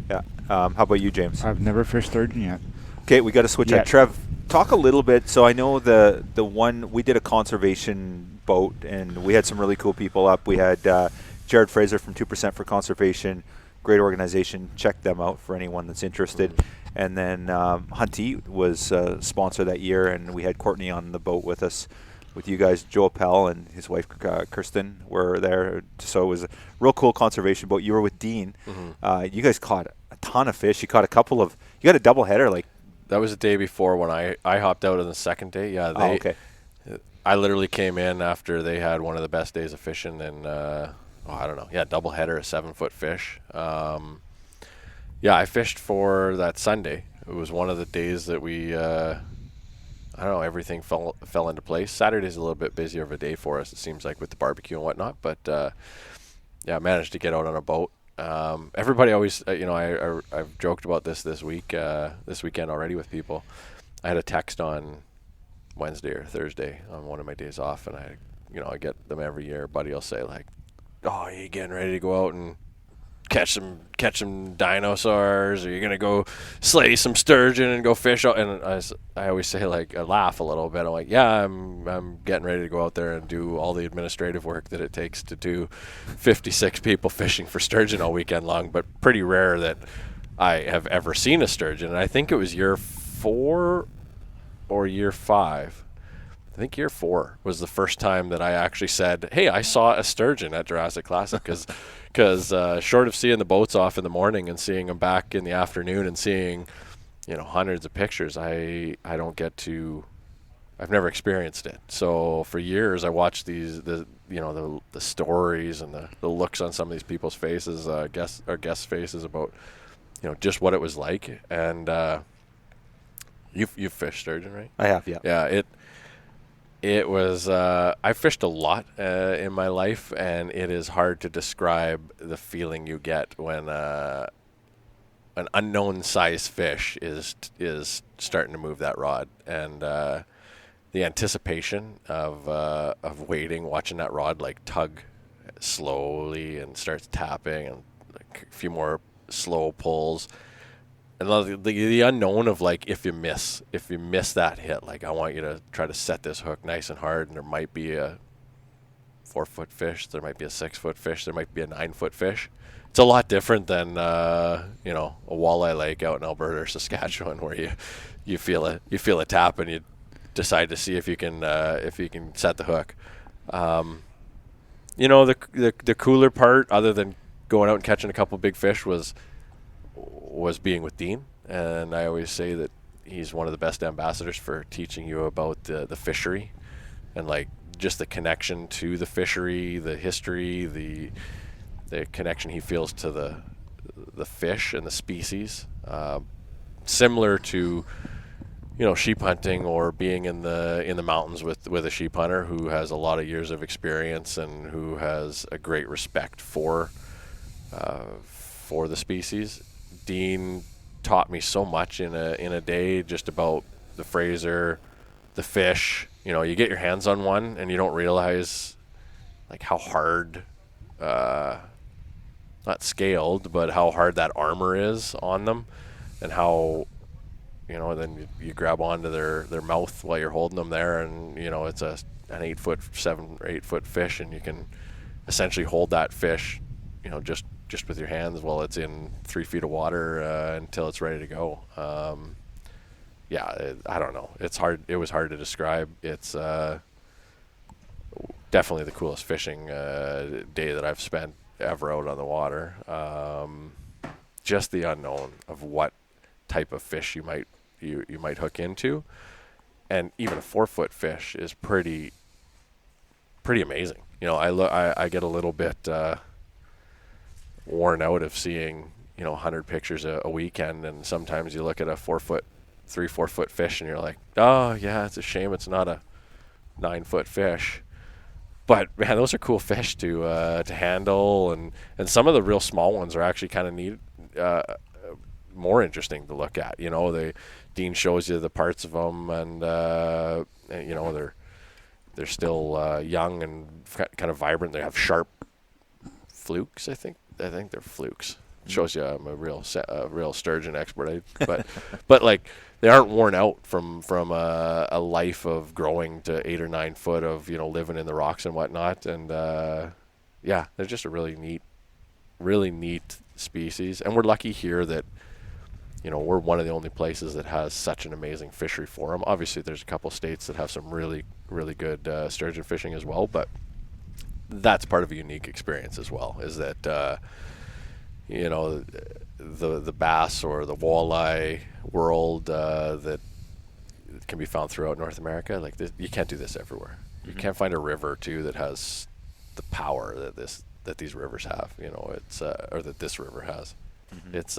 Yeah. How about you, James? I've never fished sturgeon yet. Okay, we got to switch out. Trev, talk a little bit. So I know the one, we did a conservation boat, and we had some really cool people up. We had Jared Fraser from 2% for Conservation. Great organization. Check them out for anyone that's interested. And then Hunty was a sponsor that year, and we had Courtney on the boat with us, with you guys. Joe Appel and his wife Kirsten were there. So it was a real cool conservation boat. You were with Dean. You guys caught a ton of fish. You caught you got a double header. That was the day before when I hopped out on the second day. Yeah. Okay. I literally came in after they had one of the best days of fishing, and I don't know. Yeah, double header, a 7-foot fish. I fished for that Sunday. It was one of the days that we, everything fell into place. Saturday's a little bit busier of a day for us, it seems like, with the barbecue and whatnot. But I managed to get out on a boat. Everybody always, I've joked about this weekend already with people. I had a text on Wednesday or Thursday on one of my days off, and I get them every year. Buddy will say like, "Oh, are you getting ready to go out and catch some dinosaurs? Or you're gonna go slay some sturgeon and go fish out?" And I always say, like, I laugh a little bit. I'm like, "Yeah, I'm getting ready to go out there and do all the administrative work that it takes to do 56 people fishing for sturgeon all weekend long." But pretty rare that I have ever seen a sturgeon. And I think it was year 4 or year 5. I think year 4 was the first time that I actually said, "Hey, I saw a sturgeon at Jurassic Classic," because short of seeing the boats off in the morning and seeing them back in the afternoon and seeing, hundreds of pictures, I've never experienced it. So for years I watched the stories and the looks on some of these people's faces, guests' faces about, just what it was like. And you've fished sturgeon, right? I have, yeah. Yeah, it was, I fished a lot in my life, and it is hard to describe the feeling you get when an unknown size fish is starting to move that rod. And the anticipation of waiting, watching that rod like tug slowly and starts tapping, and like a few more slow pulls. And the unknown of, like, if you miss that hit, like, I want you to try to set this hook nice and hard, and there might be a 4-foot fish, there might be a 6-foot fish, there might be a 9-foot fish. It's a lot different than a walleye lake out in Alberta or Saskatchewan, where you feel a tap and you decide to see if you can set the hook. The cooler part, other than going out and catching a couple big fish, was being with Dean. And I always say that he's one of the best ambassadors for teaching you about the fishery, and like just the connection to the fishery, the history, the connection he feels to the fish and the species, similar to sheep hunting or being in the mountains with a sheep hunter who has a lot of years of experience and who has a great respect for the species. Dean taught me so much in a day, just about the Fraser, the fish. You get your hands on one and you don't realize like how hard, not scaled, but how hard that armor is on them, and how, then you grab onto their mouth while you're holding them there, and it's an 8-foot, 7 or 8 foot fish, and you can essentially hold that fish, just just with your hands while it's in 3 feet of water until it's ready to go. I don't know. It's hard. It was hard to describe. It's definitely the coolest fishing day that I've spent ever out on the water. Just the unknown of what type of fish you might hook into, and even a 4-foot fish is pretty amazing. I get a little bit worn out of seeing 100 pictures a weekend, and sometimes you look at a 3-4 foot fish and you're like, oh yeah, it's a shame it's not a 9-foot fish. But man, those are cool fish to handle, and some of the real small ones are actually kind of neat, more interesting to look at. Dean shows you the parts of them, and they're still young and kind of vibrant. They have sharp flukes. I think they're flukes. Shows you I'm a real sturgeon expert. But like, they aren't worn out from a life of growing to 8 or 9 foot of living in the rocks and whatnot. And they're just a really neat species. And we're lucky here that we're one of the only places that has such an amazing fishery for them. Obviously, there's a couple states that have some really good sturgeon fishing as well, but that's part of a unique experience as well. Is that the bass or the walleye world that can be found throughout North America. Like this, you can't do this everywhere. You can't find a river too that has the power that these rivers have. It's or that this river has. It's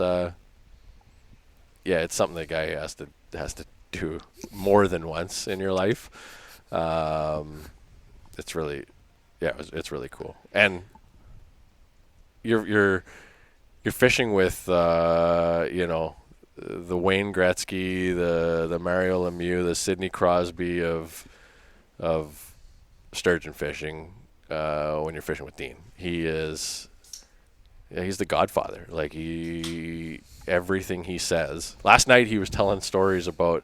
it's something the guy has to do more than once in your life. It's really cool, and you're fishing with the Wayne Gretzky, the Mario Lemieux, the Sidney Crosby of sturgeon fishing when you're fishing with Dean. He's the godfather. Like, everything he says. Last night he was telling stories about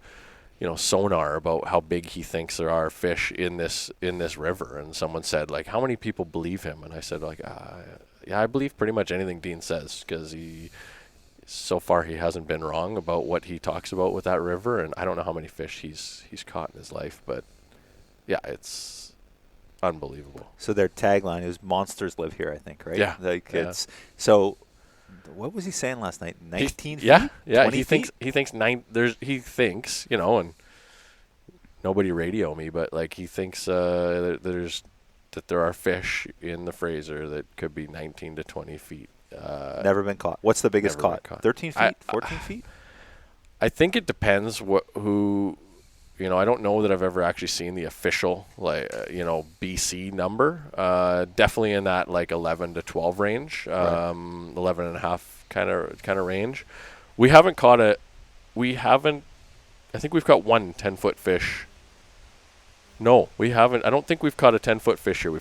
sonar, about how big he thinks there are fish in this river, and someone said, like, how many people believe him? And I said, like, I believe pretty much anything Dean says, because so far he hasn't been wrong about what he talks about with that river. And I don't know how many fish he's caught in his life, but yeah, it's unbelievable. So their tagline is "Monsters live here," I think, right? Yeah. It's so. What was he saying last night? 19 feet? Yeah. 20 He feet? thinks and nobody radio me, but like, he thinks that there are fish in the Fraser that could be 19 to 20 feet. Never been caught. What's the biggest caught? 13 feet? 14 feet? I think it depends who. I don't know that I've ever actually seen the official, BC number. Definitely in that, 11 to 12 range, right. 11 and a half kind of range. We haven't caught I think we've caught one 10-foot fish. No, we haven't. I don't think we've caught a 10-foot fish here.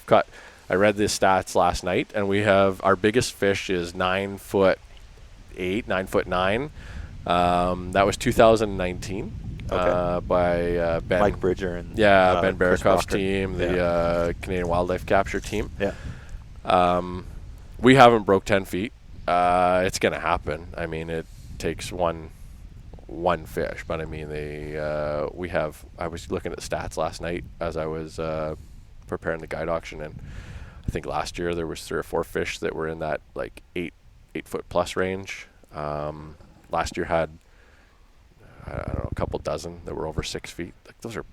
I read the stats last night, and we have, our biggest fish is 9'8", 9'9". That was 2019. Okay. By Ben, Mike Bridger and Ben Chris Barakoff's Rocker. team, the Canadian Wildlife Capture team. Yeah. We haven't broke 10 feet. It's going to happen. I mean, it takes one fish, but I mean, I was looking at the stats last night as I was preparing the guide auction, and I think last year there was 3 or 4 fish that were in that 8 foot plus range. Last year had, I don't know, a couple dozen that were over 6 feet. Like, those are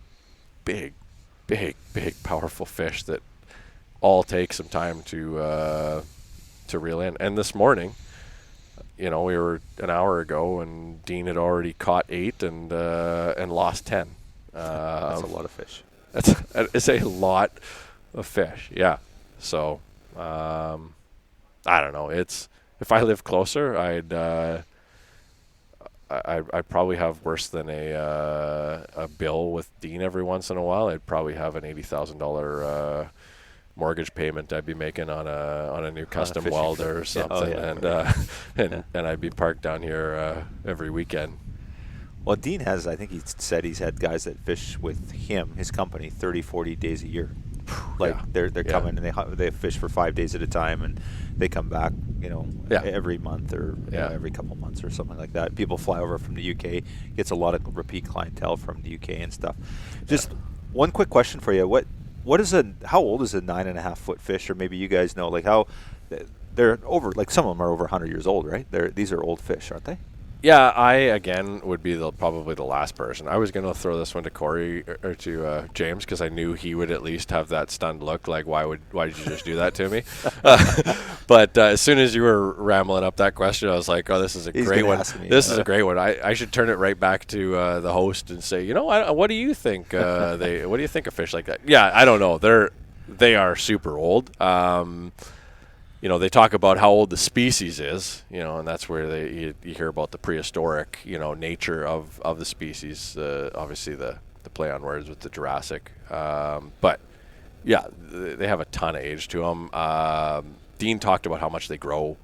big, powerful fish that all take some time to reel in. And this morning, we were an hour ago, and Dean had already caught 8 and lost 10. That's a lot of fish. It's a lot of fish. Yeah. So I don't know. If I lived closer, I'd probably have worse than a bill with Dean every once in a while. I'd probably have an $80,000 mortgage payment I'd be making on a new custom welder or something, and I'd be parked down here every weekend. Well, Dean has, I think he said he's had guys that fish with him, his company, 30, 40 days a year. Like they're coming and they fish for 5 days at a time, and they come back, every month or every couple months or something like that. People fly over from the UK. Gets a lot of repeat clientele from the UK and stuff. Just one quick question for you: how old is a 9.5 foot fish? Or maybe you guys know, like how they're over. Like some of them are over 100 years old, right? These are old fish, aren't they? Yeah, I again would be probably the last person. I was going to throw this one to Corey or to James because I knew he would at least have that stunned look, like why did you just do that to me? But as soon as you were rambling up that question, I was like, oh, this is a great one. This is a great one. I should turn it right back to the host and say, what do you think? What do you think of fish like that? Yeah, I don't know. They are super old. They talk about how old the species is, and that's where you hear about the prehistoric, nature of the species. Obviously, the play on words with the Jurassic. But, yeah, they have a ton of age to them. Dean talked about how much they grow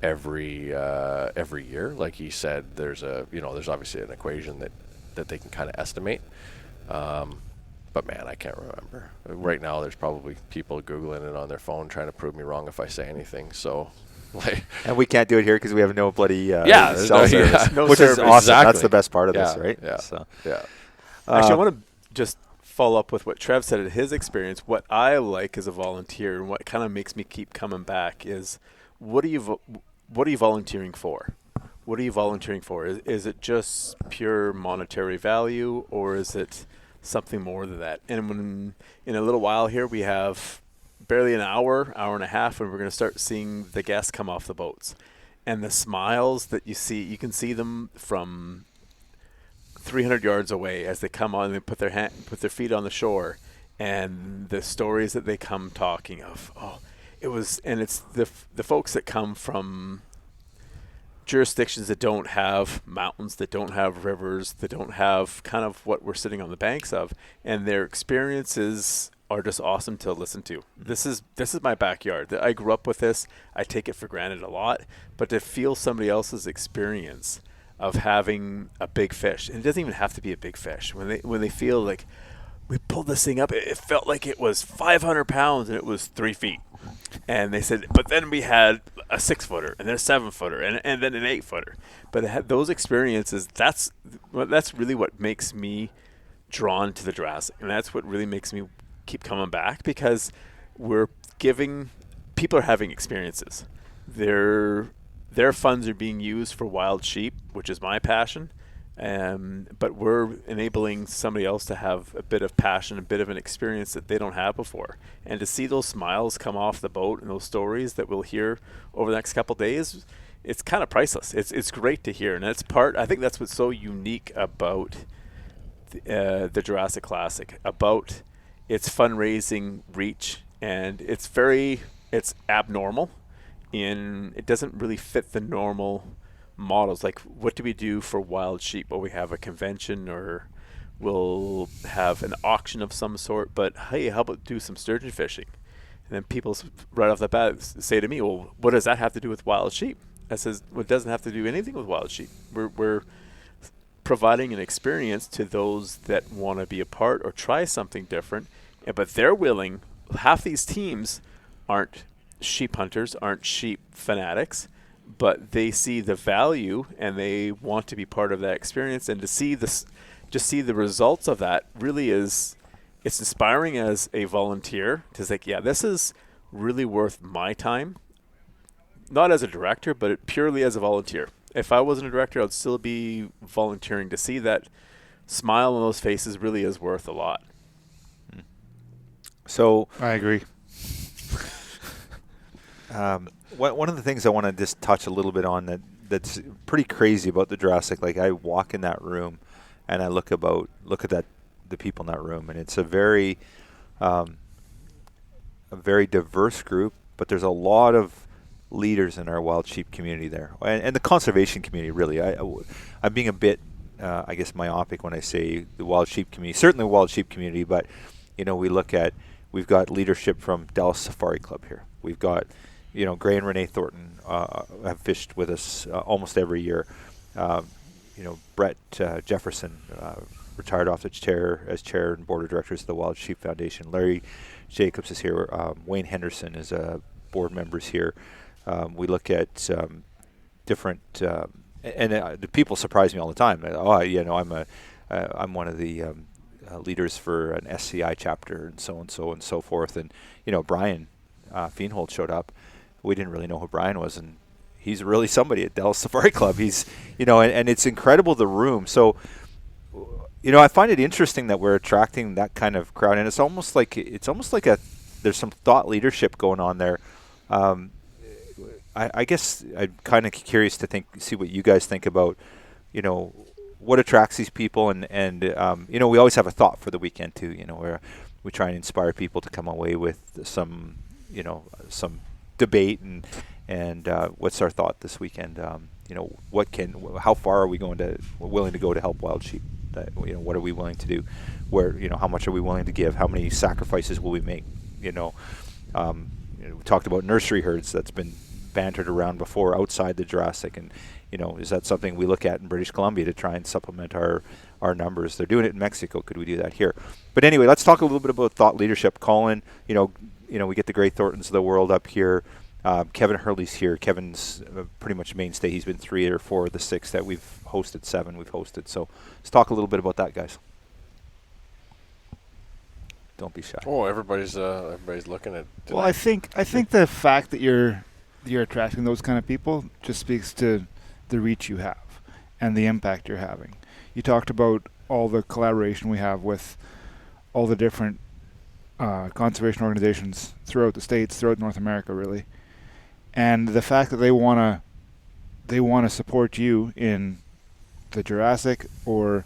every year. Like he said, there's obviously an equation that they can kind of estimate. But, man, I can't remember. Right now, there's probably people Googling it on their phone trying to prove me wrong if I say anything. So, and we can't do it here because we have no bloody cell service, which service. is awesome. Exactly. That's the best part of this, right? Yeah. So, Actually, I want to just follow up with what Trev said in his experience. What I like as a volunteer and what kind of makes me keep coming back is what are you volunteering for? What are you volunteering for? Is it just pure monetary value, or is it something more than that? And when in a little while here we have barely an hour and a half, and we're going to start seeing the guests come off the boats, and the smiles that you can see them from 300 yards away as they come on and they put their feet on the shore, and the stories that they come talking of. It's the folks that come from jurisdictions that don't have mountains, that don't have rivers, that don't have kind of what we're sitting on the banks of, and their experiences are just awesome to listen to. This is my backyard. I grew up with this. I take it for granted a lot, but to feel somebody else's experience of having a big fish, and it doesn't even have to be a big fish, when they feel like we pulled this thing up, it felt like it was 500 pounds and it was 3 feet. And they said, but then we had a 6-footer and then a 7-footer and then an 8-footer. But those experiences, that's really what makes me drawn to the Jurassic. And that's what really makes me keep coming back, because people are having experiences. Their funds are being used for wild sheep, which is my passion. But we're enabling somebody else to have a bit of passion, a bit of an experience that they don't have before. And to see those smiles come off the boat and those stories that we'll hear over the next couple of days, it's kind of priceless. It's great to hear. And I think that's what's so unique about the Jurassic Classic, about its fundraising reach. And it's abnormal. It doesn't really fit the normal models. Like, what do we do for wild sheep? Well, we have a convention, or we'll have an auction of some sort, but hey, how about do some sturgeon fishing? And then people right off the bat say to me, well, what does that have to do with wild sheep? I says, well, it doesn't have to do anything with wild sheep. We're providing an experience to those that want to be a part or try something different, but they're willing. Half these teams aren't sheep hunters, aren't sheep fanatics, but they see the value and they want to be part of that experience. And to see see the results of that really it's inspiring as a volunteer to say, yeah, this is really worth my time, not as a director, but purely as a volunteer. If I wasn't a director, I'd still be volunteering. To see that smile on those faces really is worth a lot. So I agree. One of the things I want to just touch a little bit on that's pretty crazy about the Jurassic, like I walk in that room and I look at the people in that room, and it's a very diverse group, but there's a lot of leaders in our wild sheep community there, and the conservation community really. I'm being a bit, I guess, myopic when I say the wild sheep community. Certainly the wild sheep community, but we've got leadership from Dallas Safari Club here. We've got Gray and Renee Thornton have fished with us almost every year. Brett Jefferson retired off the chair as chair and board of directors of the Wild Sheep Foundation. Larry Jacobs is here. Wayne Henderson is a board members here. We look at different, the people surprise me all the time. I'm one of the leaders for an SCI chapter and so forth. And Brian Feenhold showed up. We didn't really know who Brian was, and he's really somebody at Dallas Safari Club. He's and it's incredible, the room. So I find it interesting that we're attracting that kind of crowd, and it's almost like there's some thought leadership going on there. I guess I'm kind of curious to see what you guys think about, what attracts these people, and we always have a thought for the weekend too, where we try and inspire people to come away with some debate and what's our thought this weekend? How far are we willing to go to help wild sheep? What are we willing to do? How much are we willing to give? How many sacrifices will we make? We talked about nursery herds that's been bantered around before outside the Jurassic, and is that something we look at in British Columbia to try and supplement our numbers? They're doing it in Mexico. Could we do that here? But anyway, let's talk a little bit about thought leadership. Colin, we get the Gray Thorntons of the world up here. Kevin Hurley's here. Kevin's pretty much mainstay. He's been 3 or 4 of the 6 that we've hosted, 7 we've hosted. So let's talk a little bit about that, guys. Don't be shy. Oh, everybody's looking at. Well, I think the fact that you're attracting those kind of people just speaks to the reach you have and the impact you're having. You talked about all the collaboration we have with all the different conservation organizations throughout the states, throughout North America, really, and the fact that they want to support you in the Jurassic or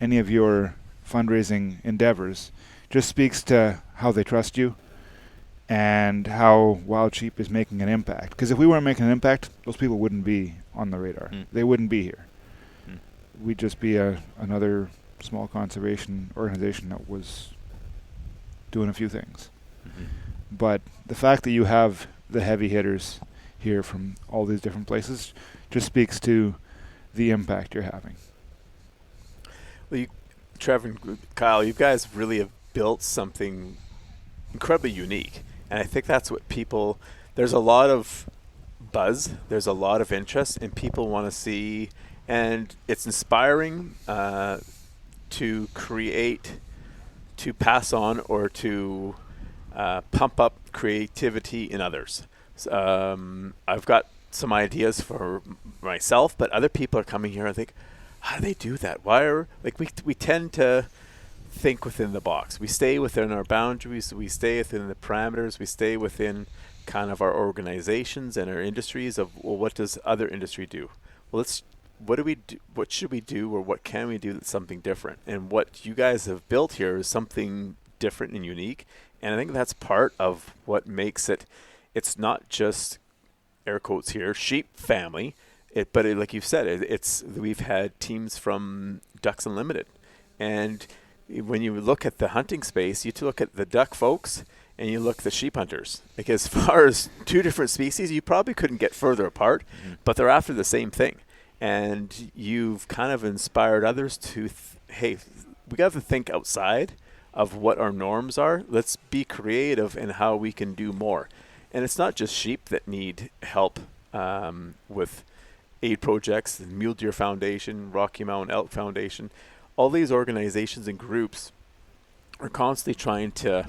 any of your fundraising endeavors just speaks to how they trust you and how Wild Sheep is making an impact. Because if we weren't making an impact, those people wouldn't be on the radar. They wouldn't be here. We'd just be another small conservation organization that was doing a few things. But the fact that you have the heavy hitters here from all these different places just speaks to the impact you're having. Well, Trevor and Kyle, you guys really have built something incredibly unique. And I think that's what there's a lot of buzz, there's a lot of interest, and people want to see, and it's inspiring to create, to pass on, or to pump up creativity in others. I've got some ideas for myself, but other people are coming here and think, how do they do that? We tend to think within the box. We stay within our boundaries. We stay within the parameters. We stay within kind of our organizations and our industries of, well, what does other industry do? Well, what do we do? What should we do, or what can we do that's something different? And what you guys have built here is something different and unique. And I think that's part of what makes it. It's not just, air quotes here, sheep family. But like you've said, we've had teams from Ducks Unlimited, and when you look at the hunting space, you look at the duck folks and you look at the sheep hunters. Like, as far as 2 different species, you probably couldn't get further apart, but they're after the same thing. And you've kind of inspired others to, hey, we got to think outside of what our norms are. Let's be creative in how we can do more. And it's not just sheep that need help with aid projects, the Mule Deer Foundation, Rocky Mountain Elk Foundation. All these organizations and groups are constantly trying to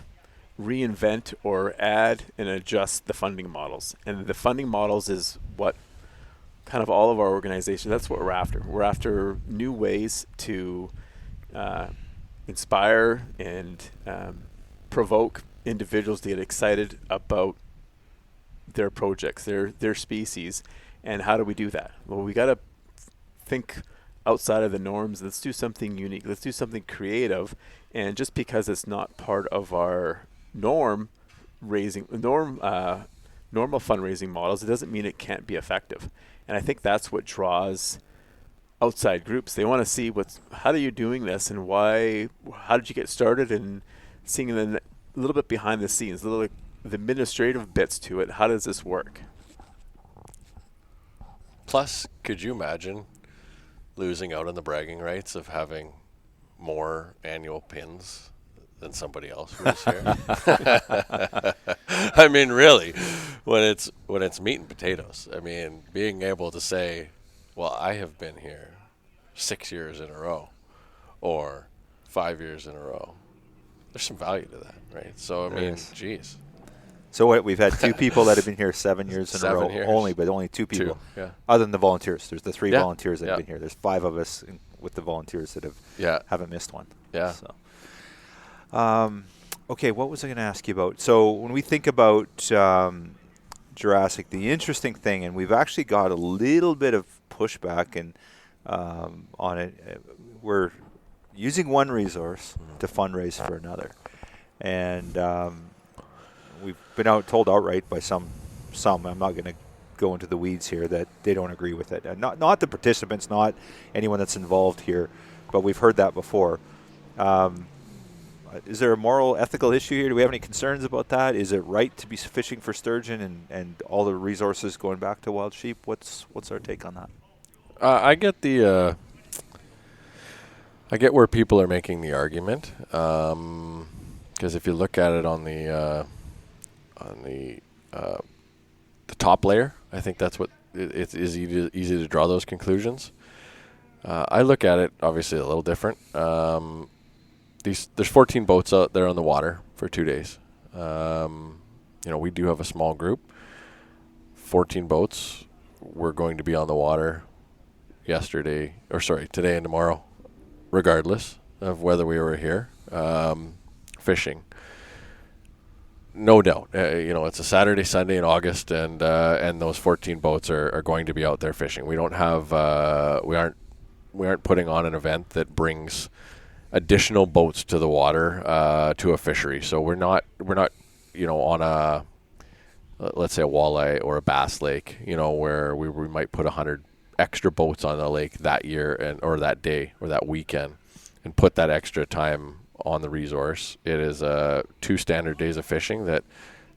reinvent or add and adjust the funding models. And the funding models is what kind of all of our organizations, that's what we're after. We're after new ways to inspire and provoke individuals to get excited about their projects, their species. And how do we do that? Well, we got to think outside of the norms. Let's do something unique. Let's do something creative. And just because it's not part of our normal fundraising models, it doesn't mean it can't be effective. And I think that's what draws outside groups. They want to see how are you doing this, and why? How did you get started? And seeing a little bit behind the scenes, the administrative bits to it. How does this work? Plus, could you imagine losing out on the bragging rights of having more annual pins than somebody else who's here. I mean, really, when it's meat and potatoes. I mean, being able to say, well, I have been here 6 years in a row or 5 years in a row. There's some value to that, right? So, I mean, geez. So we've had 2 people that have been here 7 years in a row only, but only 2 people. 2, yeah. Other than the volunteers. There's the 3 volunteers that have been here. There's 5 of us with the volunteers that haven't missed one. Yeah. So. Okay, what was I going to ask you about? So when we think about Jurassic, the interesting thing, and we've actually got a little bit of pushback and on it, we're using one resource to fundraise for another. And we've been told outright by some, I'm not going to go into the weeds here, that they don't agree with it. And not the participants, not anyone that's involved here, but we've heard that before. Is there a moral, ethical issue here? Do we have any concerns about that? Is it right to be fishing for sturgeon and all the resources going back to wild sheep? What's our take on that? I get where people are making the argument, because if you look at it on the top layer, I think that's what it is easy to draw those conclusions. I look at it obviously a little different. There's 14 boats out there on the water for 2 days. We do have a small group. 14 boats. We're going to be on the water today and tomorrow, regardless of whether we were here fishing. No doubt, it's a Saturday, Sunday in August, and those 14 boats are going to be out there fishing. We don't have, we aren't putting on an event that brings additional boats to the water to a fishery. So we're not on a, let's say, a walleye or a bass lake, where we might put 100 extra boats on the lake that year or that day or that weekend and put that extra time on the resource. It is 2 standard days of fishing that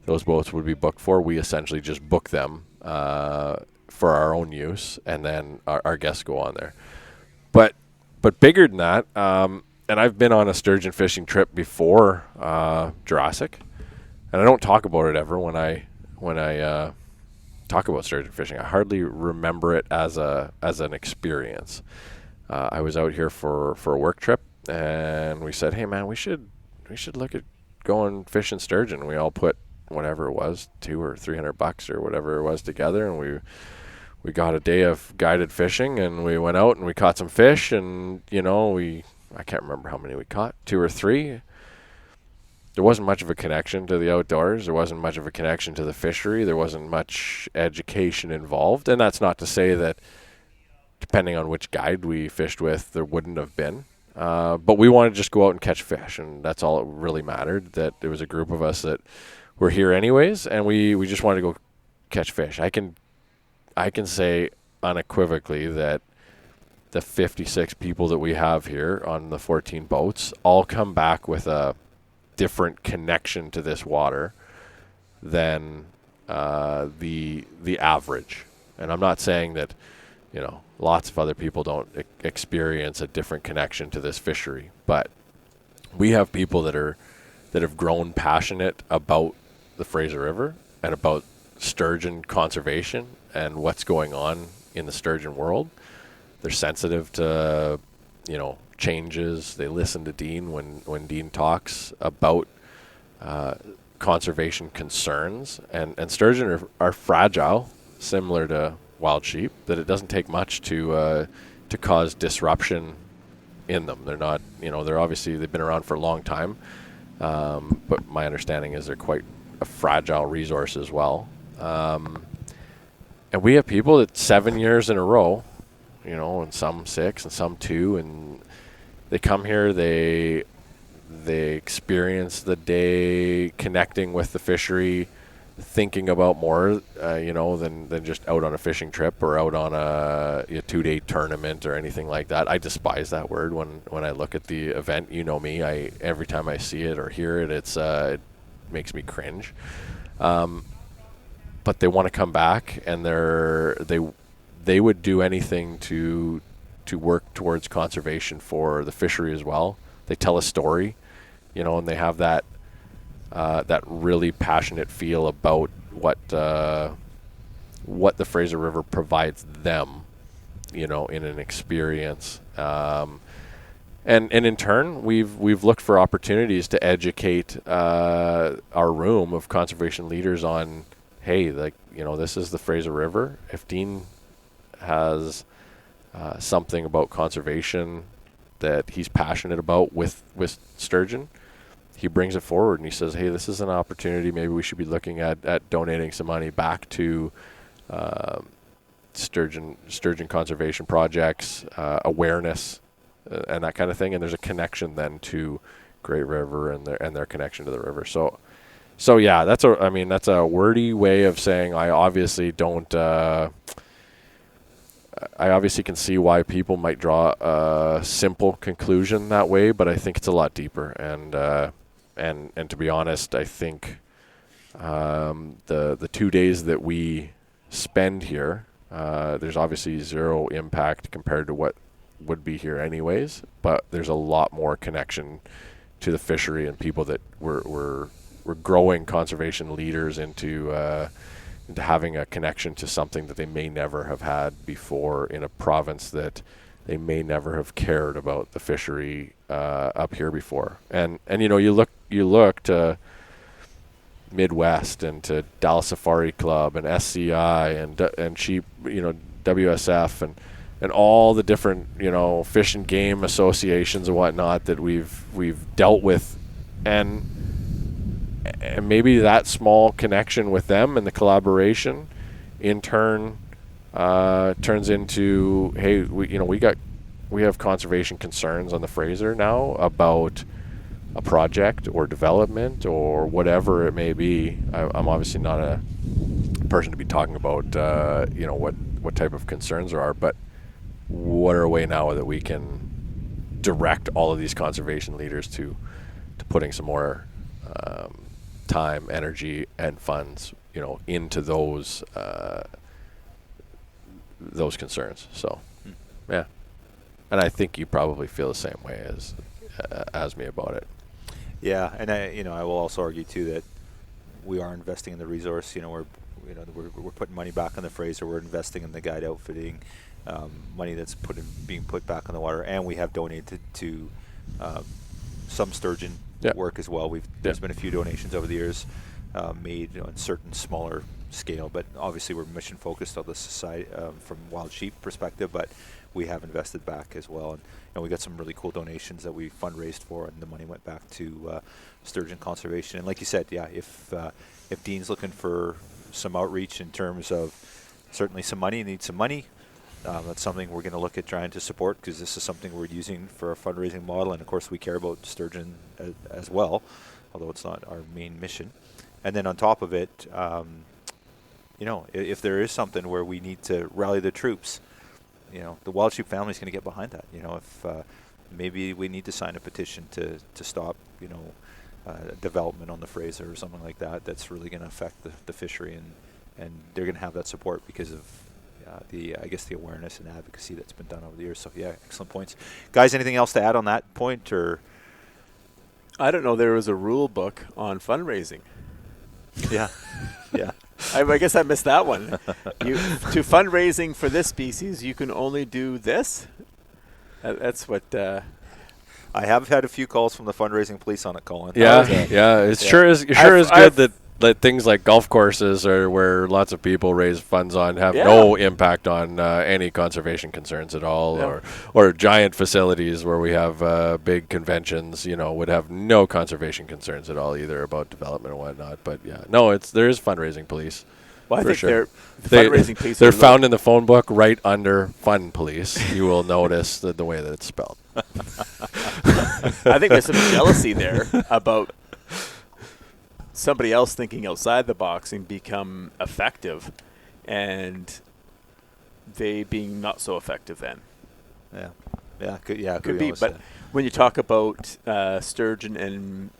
those boats would be booked for. We essentially just book them for our own use, and then our guests go on there. But bigger than that, and I've been on a sturgeon fishing trip before Jurassic, and I don't talk about it ever when I talk about sturgeon fishing. I hardly remember it as an experience. I was out here for a work trip, and we said, hey man, we should look at going fishing sturgeon. We all put whatever it was, $200 or $300 or whatever it was together, and we got a day of guided fishing, and we went out and we caught some fish, and I can't remember how many we caught, 2 or 3. There wasn't much of a connection to the outdoors. There wasn't much of a connection to the fishery. There wasn't much education involved, and that's not to say that depending on which guide we fished with, there wouldn't have been. But we wanted to just go out and catch fish, and that's all it really mattered, that there was a group of us that were here anyways, and we just wanted to go catch fish. I can say unequivocally that the 56 people that we have here on the 14 boats all come back with a different connection to this water than the average. And I'm not saying that lots of other people don't experience a different connection to this fishery, but we have people that have grown passionate about the Fraser River and about sturgeon conservation and what's going on in the sturgeon world. They're sensitive to changes. They listen to Dean when Dean talks about conservation concerns, and sturgeon are fragile, similar to wild sheep, that it doesn't take much to cause disruption in them. They're not, they've been around for a long time, but my understanding is they're quite a fragile resource as well. And we have people that 7 years in a row, and some 6 and some 2, and they come here, they experience the day connecting with the fishery, thinking about more, than just out on a fishing trip or out on a 2-day tournament or anything like that. I despise that word when I look at the event. Me, every time I see it or hear it, it makes me cringe. But they want to come back, and they would do anything to work towards conservation for the fishery as well. They tell a story, and they have that really passionate feel about what the Fraser River provides them, in an experience. And in turn, we've looked for opportunities to educate our room of conservation leaders on, hey, this is the Fraser River. If Dean has something about conservation that he's passionate about with sturgeon, he brings it forward and he says, hey, this is an opportunity. Maybe we should be looking at donating some money back to sturgeon conservation projects, awareness, and that kind of thing. And there's a connection then to Great River and their connection to the river. So yeah, that's a wordy way of saying I obviously can see why people might draw a simple conclusion that way, but I think it's a lot deeper. And to be honest, I think the 2 days that we spend here, there's obviously zero impact compared to what would be here anyways, but there's a lot more connection to the fishery and people that we're growing conservation leaders into having a connection to something that they may never have had before in a province that they may never have cared about the fishery up here before. And you look to Midwest and to Dallas Safari Club and SCI and Sheep, WSF and all the different, fish and game associations and whatnot that we've dealt with, and maybe that small connection with them and the collaboration in turn turns into, hey, we have conservation concerns on the Fraser now about a project or development or whatever it may be. I'm obviously not a person to be talking about what type of concerns there are, but what are a way now that we can direct all of these conservation leaders to putting some more time, energy, and funds, into those concerns. So, yeah, and I think you probably feel the same way as me about it. Yeah, and I will also argue too that we are investing in the resource. We're putting money back on the Fraser. We're investing in the guide outfitting, money that's being put back on the water, and we have donated to some sturgeon work as well. There's been a few donations over the years made on certain smaller scale, but obviously we're mission focused on the society from Wild Sheep perspective, but we have invested back as well, and we got some really cool donations that we fundraised for, and the money went back to sturgeon conservation. And like you said, if Dean's looking for some outreach in terms of certainly some money, needs some money, that's something we're going to look at trying to support, because this is something we're using for a fundraising model, and of course we care about sturgeon as well, although it's not our main mission. And then on top of it, if there is something where we need to rally the troops, the Wild Sheep family is going to get behind that. If maybe we need to sign a petition to stop, development on the Fraser or something like that, that's really going to affect the fishery, and they're going to have that support because of the awareness and advocacy that's been done over the years. So yeah, excellent points, guys. Anything else to add on that point? Or I don't know. There was a rule book on fundraising. Yeah. I guess I missed that one. To fundraising for this species, you can only do this. That's what. I have had a few calls from the fundraising police on it, Colin. Yeah. It sure is good that things like golf courses or where lots of people raise funds on have no impact on any conservation concerns at all, or giant facilities where we have big conventions, would have no conservation concerns at all either about development and whatnot. But there is fundraising police. Well, I think sure. Fundraising police. They're found in the phone book right under Fun Police. You will notice the way that it's spelled. I think there's some jealousy there about somebody else thinking outside the box and become effective, and they being not so effective then. Could be. But when you talk about sturgeon, and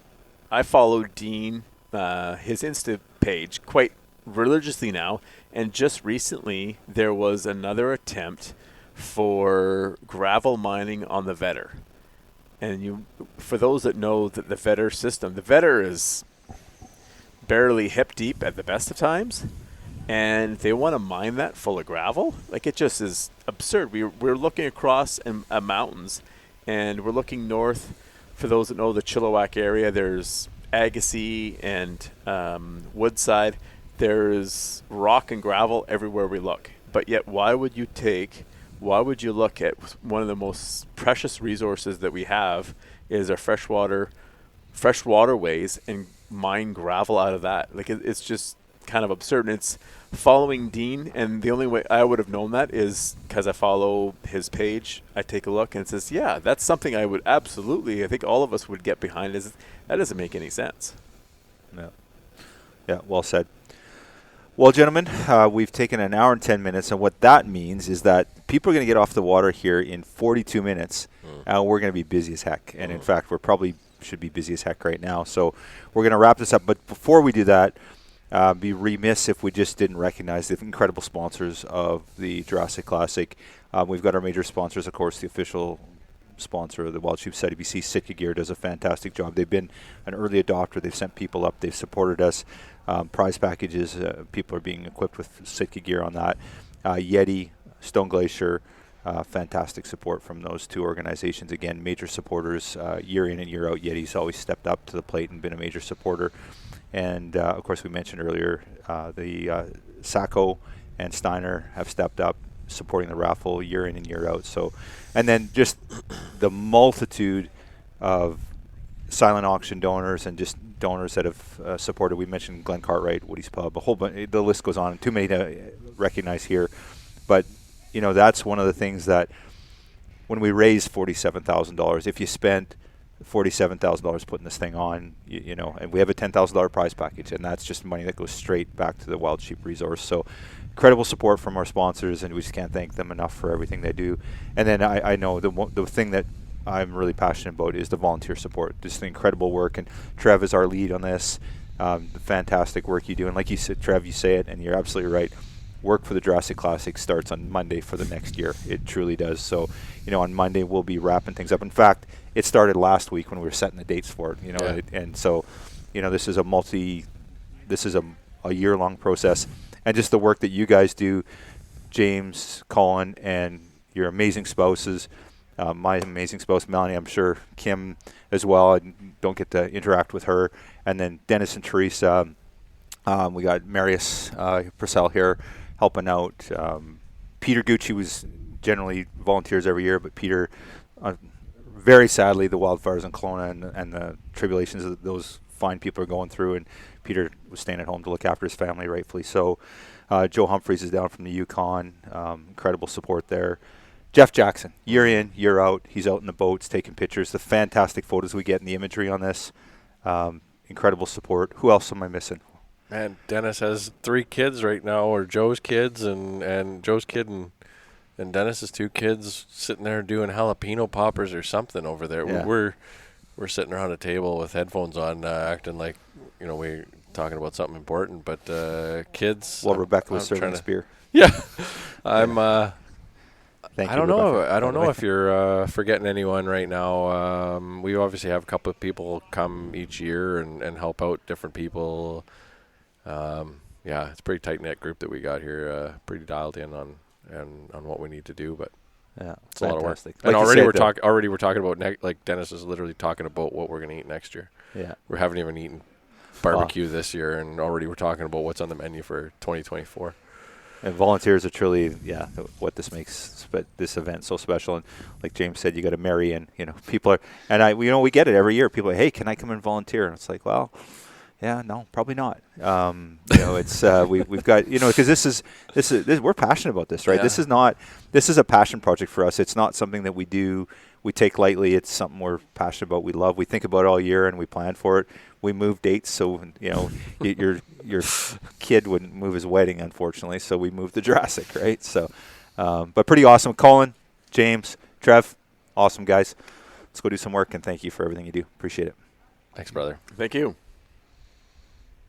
I follow Dean, his Insta page quite religiously now, and just recently there was another attempt for gravel mining on the Vetter. And for those that know that the Vetter system, the Vetter is barely hip deep at the best of times, and they want to mine that full of gravel. Like, it just is absurd. We're looking across mountains, and we're looking north. For those that know the Chilliwack area, there's Agassiz and Woodside. There's rock and gravel everywhere we look. But yet, why would you look at one of the most precious resources that we have is our fresh waterways, and mine gravel out of that? Like, it's just kind of absurd. And it's following Dean, and the only way I would have known that is because I follow his page. I take a look, and it says, yeah, that's something I would absolutely, I think all of us would get behind. That doesn't make any sense. Yeah, well said. Well, gentlemen, we've taken an hour and 10 minutes, and what that means is that people are going to get off the water here in 42 minutes, and we're going to be busy as heck. And in fact, we're probably should be busy as heck right now. So we're going to wrap this up. But before we do that, be remiss if we just didn't recognize the incredible sponsors of the Jurassic Classic. We've got our major sponsors, of course, the official sponsor of the Wild Sheep Study BC, Sitka Gear, does a fantastic job. They've been an early adopter. They've sent people up. They've supported us. Prize packages, people are being equipped with Sitka Gear on that. Yeti, Stone Glacier, fantastic support from those two organizations. Again, major supporters year in and year out. Yeti's always stepped up to the plate and been a major supporter. And, of course, we mentioned earlier the Sacco and Steiner have stepped up, supporting the raffle year in and year out. So, and then just the multitude of silent auction donors and just donors that have supported. We mentioned Glenn Cartwright, Woody's Pub, a whole bunch. The list goes on. Too many to recognize here. But, that's one of the things that when we raise $47,000, if you spent $47,000 putting this thing on, and we have a $10,000 prize package, and that's just money that goes straight back to the Wild Sheep resource. So incredible support from our sponsors, and we just can't thank them enough for everything they do. And then I know the thing that I'm really passionate about is the volunteer support. Just the incredible work, and Trev is our lead on this. The fantastic work you do, and like you said, Trev, you say it, and you're absolutely right. Work for the Jurassic Classic starts on Monday for the next year. It truly does. So, on Monday we'll be wrapping things up. In fact, it started last week when we were setting the dates for it. And so, this is a year-long process, and just the work that you guys do, James, Colin, and your amazing spouses. My amazing spouse, Melanie, I'm sure Kim as well. I don't get to interact with her. And then Dennis and Teresa. We got Marius Purcell here helping out. Peter Gucci was generally volunteers every year, but Peter, very sadly, the wildfires in Kelowna and the tribulations that those fine people are going through, and Peter was staying at home to look after his family, rightfully so. Joe Humphreys is down from the Yukon. Incredible support there. Jeff Jackson, year in, year out, he's out in the boats taking pictures. The fantastic photos we get in the imagery on this. Incredible support. Who else am I missing? And Dennis has 3 kids right now, or Joe's kids, and Joe's kid and Dennis's 2 kids sitting there doing jalapeno poppers or something over there. Yeah. We're sitting around a table with headphones on, acting like we're talking about something important. But kids. Well, Rebecca was serving spear. Yeah, I'm. Thank you, I don't know. Rebecca. I don't know if you're forgetting anyone right now. We obviously have a couple of people come each year and help out different people. It's a pretty tight-knit group that we got here. Pretty dialed in on what we need to do, but it's a lot of work. Like and already we're talking about like Dennis is literally talking about what we're going to eat next year. Yeah, we haven't even eaten barbecue this year, and already we're talking about what's on the menu for 2024. And volunteers are truly, what this makes this event so special. And like James said, you got to marry in. People are, and we get it every year. People are, hey, can I come and volunteer? And it's like, well, yeah, no, probably not. It's we've got because this is we're passionate about this, right? Yeah. This is a passion project for us. It's not something that we take lightly. It's something we're passionate about. We love. We think about it all year and we plan for it. We move dates, so your kid wouldn't move his wedding, unfortunately. So we moved to Jurassic, right? So, but pretty awesome. Colin, James, Trev, awesome guys. Let's go do some work, and thank you for everything you do. Appreciate it. Thanks, brother. Thank you.